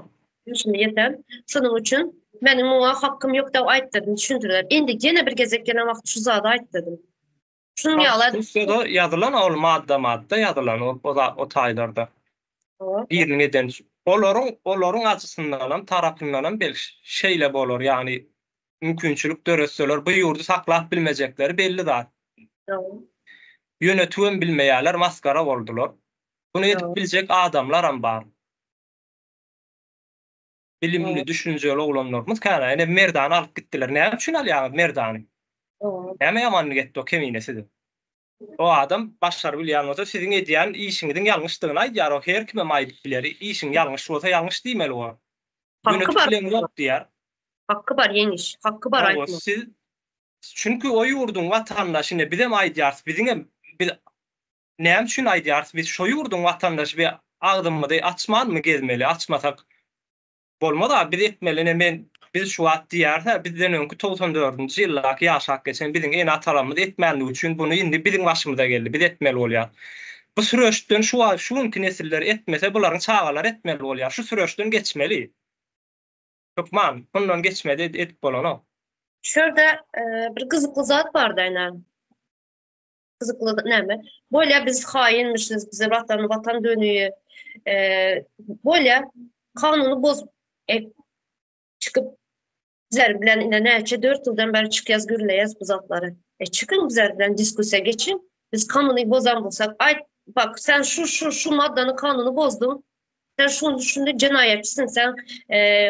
şimdi yeten. Şonuň üçin meniň muňa hakkym ýok diýip aýtdym, düşündirler. Endi ýene bir gezek gelen wagt şu zady aýtdym. Şunu ýalar.
Konstitusiýada ýazylan ol madda ýazylan o taýlarda. Bir neden olaryň açysyndan tarapyndan belki şeýle bolar, ýani mümkinçilik döretseler bu ýurdu saklap bilmejekleri belli zat. Ýönetýän bilmeýärler maskara boldular. Bunu edip biljek adamlar ham bar. Bilimli, düşünjeli oglanlarymyz kana ene merdany alyp gitdiler. Näme üçin alýar merdany? Näme ýamanlyk etdi o keminesidir. O adam başar bilýän bolsa siziň edýän işiňiziň ýalňyşdygyny aýdýar. O her kime maýlyk biler. İşiň ýalňyş bolsa ýalňyş diýmeli o.
Hakkı var.
Diýär.
Hakkı var yeniş. Hakkı var aýtma.
Çünkü o ýurdun watandaşyna bizem aýdýar, biziňe näme üçin aýdýar? Biz şo ýurdun watandaşy we agdymydy açmanmy gezmeli? Açmasak bolmada biz etmeli. Biz şu wagt diýär, bizden öňkü 94-nji ýyllaky ýaşak geçen biziň en atalarymyz etmänligi üçin bunu indi biziň başymyza geldi. Biz etmeli bolýar. Bu süreçden şuňky nesiller etmese bularyň çagalary etmeli bolýar. Şu süreçden geçmeli. Türkmen bundan geçmedi edip bolany.
Şurada bir kızıklı zat vardı aynen. Kızıklı näme? Böyle biz hainmişiz, bize vatan dönüyor. Böyle kanunu boz çıkıp bizler bilen ine näçe 4 ýyldan beri çıkyaz gürleýäs bu zatları. Çıkın bizler bilen diskusiýa geçin. Biz kanuny bozan bolsak, ay bak sen şu maddany kanunu bozdun. Sen şunu cinayetçisin, sen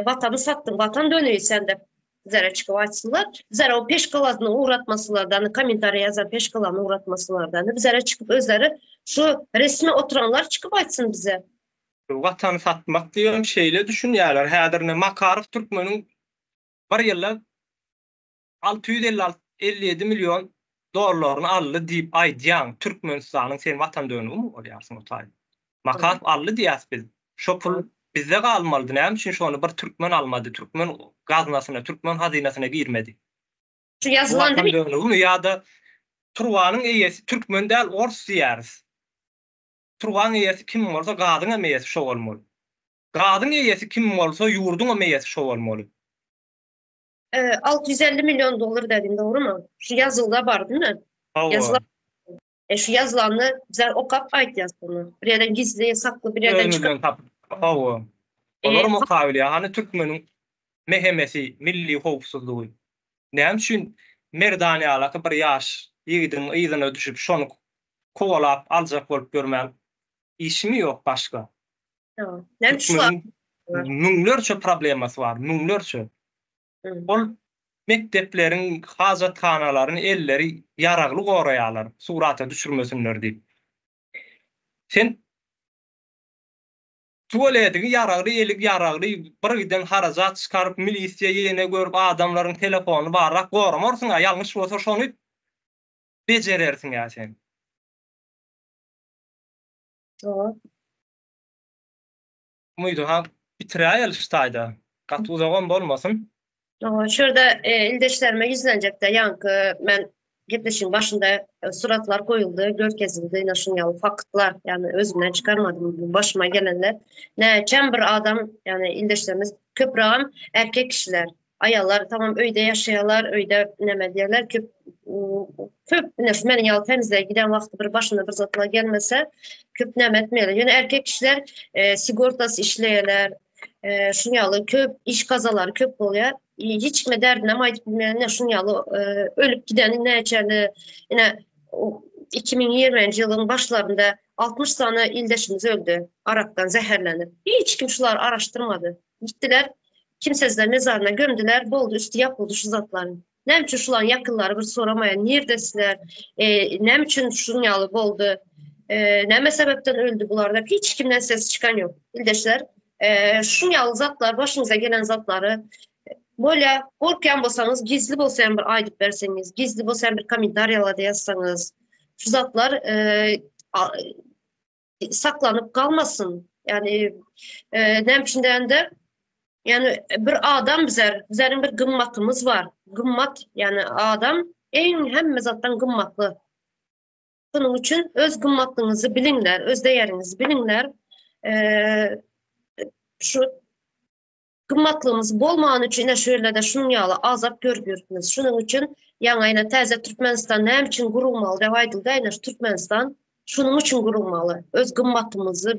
vatanı sattın, vatan dönüyor sende. Bizlere çıkıp açsınlar. Bizlere o peşkalazyny uğratmasylardan, komentariýa ýazan peşkalazyny uğratmasylardan, bizlere çıkıp özleri şu resmi oturanlar çıkıp açsın bize.
Vatanı satmak diýen şeýle düşünýärler. Häzirne Makarov Türkmeniň bir ýylda 657 milyon dollaryny aldy diýip aýdýan Türkmenistanyň sen vatan dönümi bolýarsyň o taý. Makarov aldy diýäs biz. Şo pul bizde galmalydy. Näme üçin şonu bir türkmen almady? Türkmen gaznasyna, türkmen hazinasyna girmedi.
Şu ýazylan
dönümi ýa-da Turwanyň eýesi türkmen däl, ors diýäris. Turwan eýesi kim bolsa gadyň eýesi şo bolmaly. Gadyň eýesi kim bolsa ýurduň eýesi şo bolmaly.
650 milyon dolar dedim, doğru mu? Şu yazılıda var değil mi? Yazılan. Şu yazılanı bizler okap aýtýas bunu. Bir yerden gizli, saklı bir yerden çıkıp.
Olar mukabiliýa, hani Türkmeniň mehemesi, milli howpsuzlygy. Näme üçin merdaniýalaky bir ýaş ýygydyna düşüp şonu kovalap aljak bolup görmän işimi ýok başga.
Näme şular?
Müňlerçe problemasy bar, müňlerçe. Ol mektepleriň, hajatkhanalaryň elleri ýaragly goraýarlar, surata düşürmesinler diýip. Sen tuvaletini yaragly, elik yaragly, bir giden harajat çykaryp milisiýa ýene görüp adamlaryň telefonu barrak goramorsyň, ýalňyş bolsa şonu bejerersiň ýa sen. Muýdu ha bitirýär ştaýda. Gat uzagan bolmasyn.
Şurada ildeşlerime yüzlenecek de yankı ben gepleşin başında suratlar koyuldu, görkezildi, naşınyalı faktlar yani özümden çıkarmadım başıma gelenler. Ne bir adam yani ildeşlerimiz köprağım erkek kişiler, ayallar tamam öyde yaşayalar, öyde neme diyorlar köp menin yalı temizliğe giden vakti bir başına bir zatla gelmese köp nem etmeyeler. Yani erkek kişiler sigortası işleyeler, şunyalı köp iş kazalar köp oluyor. Hiç kime derdine ait bilmeyen şunyalı ölüp giden ne içeride yine 2020 yılın başlarında 60 tane ildeşimiz öldü. Araktan zehirlenip. Hiç kim şular araştırmadı. Gittiler kimsezler mezarına gömdüler. Boldu üstü yapıldı şu zatların. Ne için şulan yakınları bir soramaya neredesiler? Ne için şunyalı boldu? Ne sebepten öldü bularda? Hiç kimden ses çıkan yok. İldeşler şunyalı zatlar başınıza gelen zatları böyle korkuyan bolsanız, gizli bolsayan bir aydıp verseniz, gizli bolsayan bir komentaryalarda yazsanız, şu zatlar saklanıp kalmasın. Yani nem içinden de yani bir adam bizlerin bir gımmatımız var. Gımmat yani adam hem zattan gımmatlı. Bunun için öz gımmatlığınızı bilinler, öz değerinizi bilinler. Şu gımmatlığımız bolmagan üçin şöyle de şunun ýaly azap görgürsünüz. Şunun için ýaňa täze Türkmenistan näme üçin gurulmaly diýip aýdyldy. Türkmenistan şunun üçin gurulmaly. Öz gımmatymyzy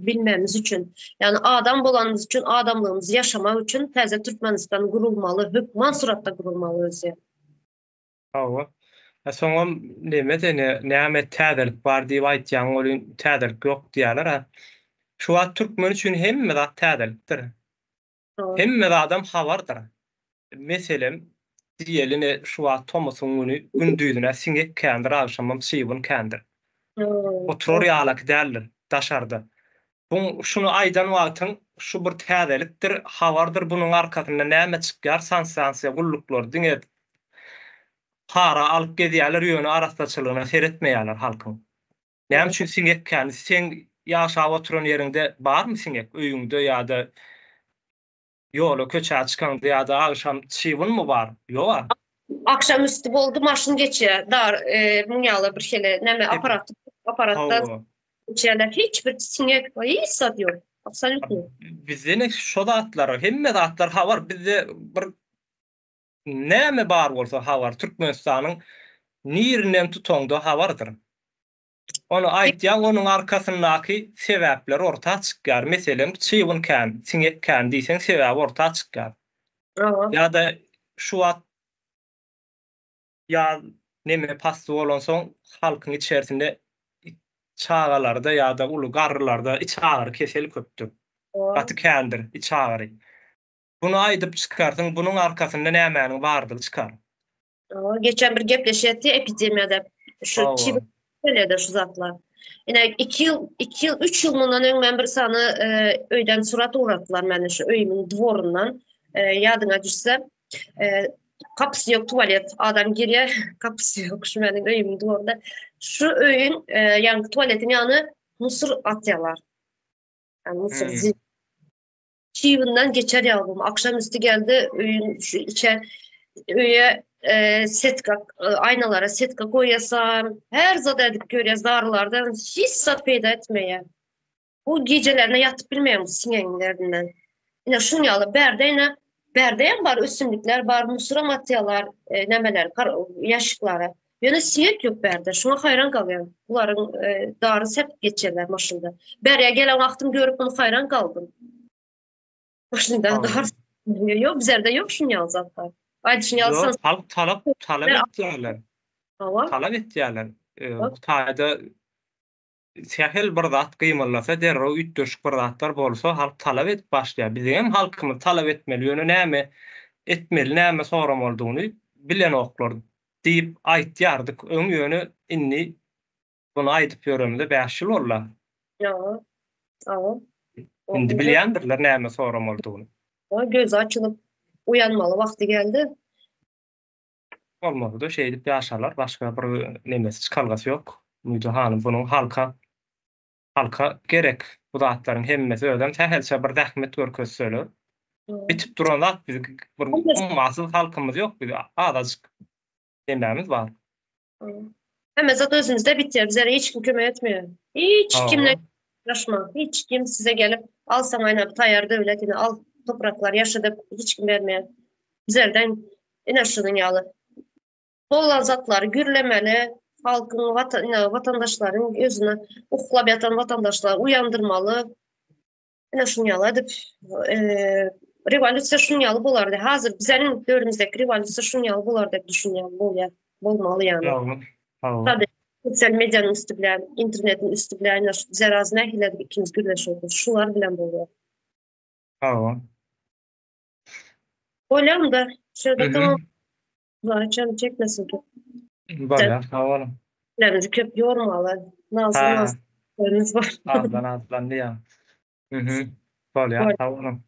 bilmemiz üçin. Yani adam bolanymyz üçin, adamlygymyzy ýaşamak üçin täze Türkmenistan gurulmaly, hökman suratda gurulmaly özü.
Hawa. Soňam näme täzelik bar diýip aýtýan ol täzelik ýok diýerler. Şu wagt türkmen üçin hemme zat täzelikdir. Hemme adam havardır. Meselem diyeline şu wagt Thomas'ın günü gündüzüne siňek kendir akşamam şeýbun kendir. Oturur ýalak däller daşarda. Bu şunu aýdan wagtyň şu bir täzelikdir, havardır. Bunyň arkasynda näme çykýar? Sansiýa gulluklar diňe para alyp gezýärler ýöne arastaçylygyna seretmeýärler halkyň. Näme üçin siňek kendi sen ýaşap oturan ýerinde barmy siňek öýüňde ýa-da ýola köçä çykanda ýa-da akşam çyvyn mı bar? Ýok.
Akşam üstü boldu maşyn geçýär. Dar munyalı bir şele näme aparatda geçýärler. Hiç bir siňek hiç zat ýok. Absolutly.
Bizde şu zatlar, hemme zatlar havar. Bizde bir näme bar bolsa havar. Türkmenistanyň nirinem tutoňda havardyr. Onu aýtýan onuň arkasyndaky sebäpler orta çykýar. Meselem çyvyn kän, siňek kän diýseň sebäp orta çykýar. Ýa-da şu wagt ýa neme pasty bolan soň halkyň içerisinde çağalarda ýa-da uly garrylarda iç ağrı keseli köpdür. Gaty kändir, iç ağrı. Bunu aýdyp çykarsyň, bunyň arkasynda nämäniň bardygy çykar.
Geçen bir gepleşýärdi epidemiyada şu de şu zatlar. Yine 2 yıl, 3 yıl bundan öňden bir sany öýden surat uğratdylar meni şu öýümün dworundan. Ýadyňa düşse, kapysy ýok tuvalet, adam girýär, kapysy ýok şu meniň öýümün dworunda. Şu öýün ýa-ni tuvaletiň ýany musur atýarlar. Yani musur çiğinden geçer yavrum. Akşamüstü geldi öğün şu içe öğe setka aynalara setka koyasam her zadedik görüyoruz darılardan hiç sat peyda etmeye. Bu gecelerine yatıp bilmeyen bu sinyenlerinden. Yine şunu yalı berdeyen var üstünlükler var musura matyalar nemeler yaşıklara. Yine sinek yok berde. Şuna hayran kalıyorum. Bunların darısı hep geçerler maşında. Berye gelen vaktim görüp bunu hayran kaldım. Maşında darısı yok. Bizlerde yok şunu yalı zaten. Aydın
Yok,
yazsan
halk talap etdiler.
hava.
Talap etdiler.
Bak,
Hutaýda sähel bir zat gymylasa derrew 3-4 bir zatlar bolsa halk talap edip başlaýar. Bizim hem halkymyz talap etmeli, ýöne näme etmeli, näme soramoldugyny bilen oklar diýip aýtýardyk. Öň ýöne inni bunu aýdyp ýöremde 5 ýyl bollar.
ya, hava.
Indi bilýändirler näme soramoldugyny.
Göz açılıp uyanmalı vakti geldi.
Olmadı da şey edip ýaşarlar, başga bir nemesi çykalgasy ýok. Müýde hanym bunuň halka gerek. Bu zatlaryň hemmesi ödem tähelse bir zähmet görkezseler. Bitip duran zat biz bir ummasyz halkymyz ýok, biz azajyk dememiz bar.
Hemen zaten özümüzde bitiyor. Bize hiç kim kömek etmiyor. Hiç kimle uğraşma. Hiç kim size gelip al sana ayna bir tayyar devletini al topraklar yaşadık. Hiç kim vermiyor. Bizlerden inaşının yağlı. Olan zatları gürlemeli. Halkın, vatandaşların gözüne uhlap yatan vatandaşlar uyandırmalı. Inaşının yağlı edip revolüsiya şunyalı bolardı. Hazır bizlerin dövrümüzdeki revolüsiya şunyalı bolardı diye düşünüyorum. Bolmalı yani. Tabii sosyal medyanın üstü bilen, internetin üstü bilen, bize razı nähilledik ikimiz gürleşiyoruz. Şular bilen boluyor. Oýlam da şöyle tamam. Zaten çekmesin ki.
Bolýar, sağolun.
Bilerimizi köp yormalı. Nazlı var.
Azdan diýär. Bolýar, sağolun.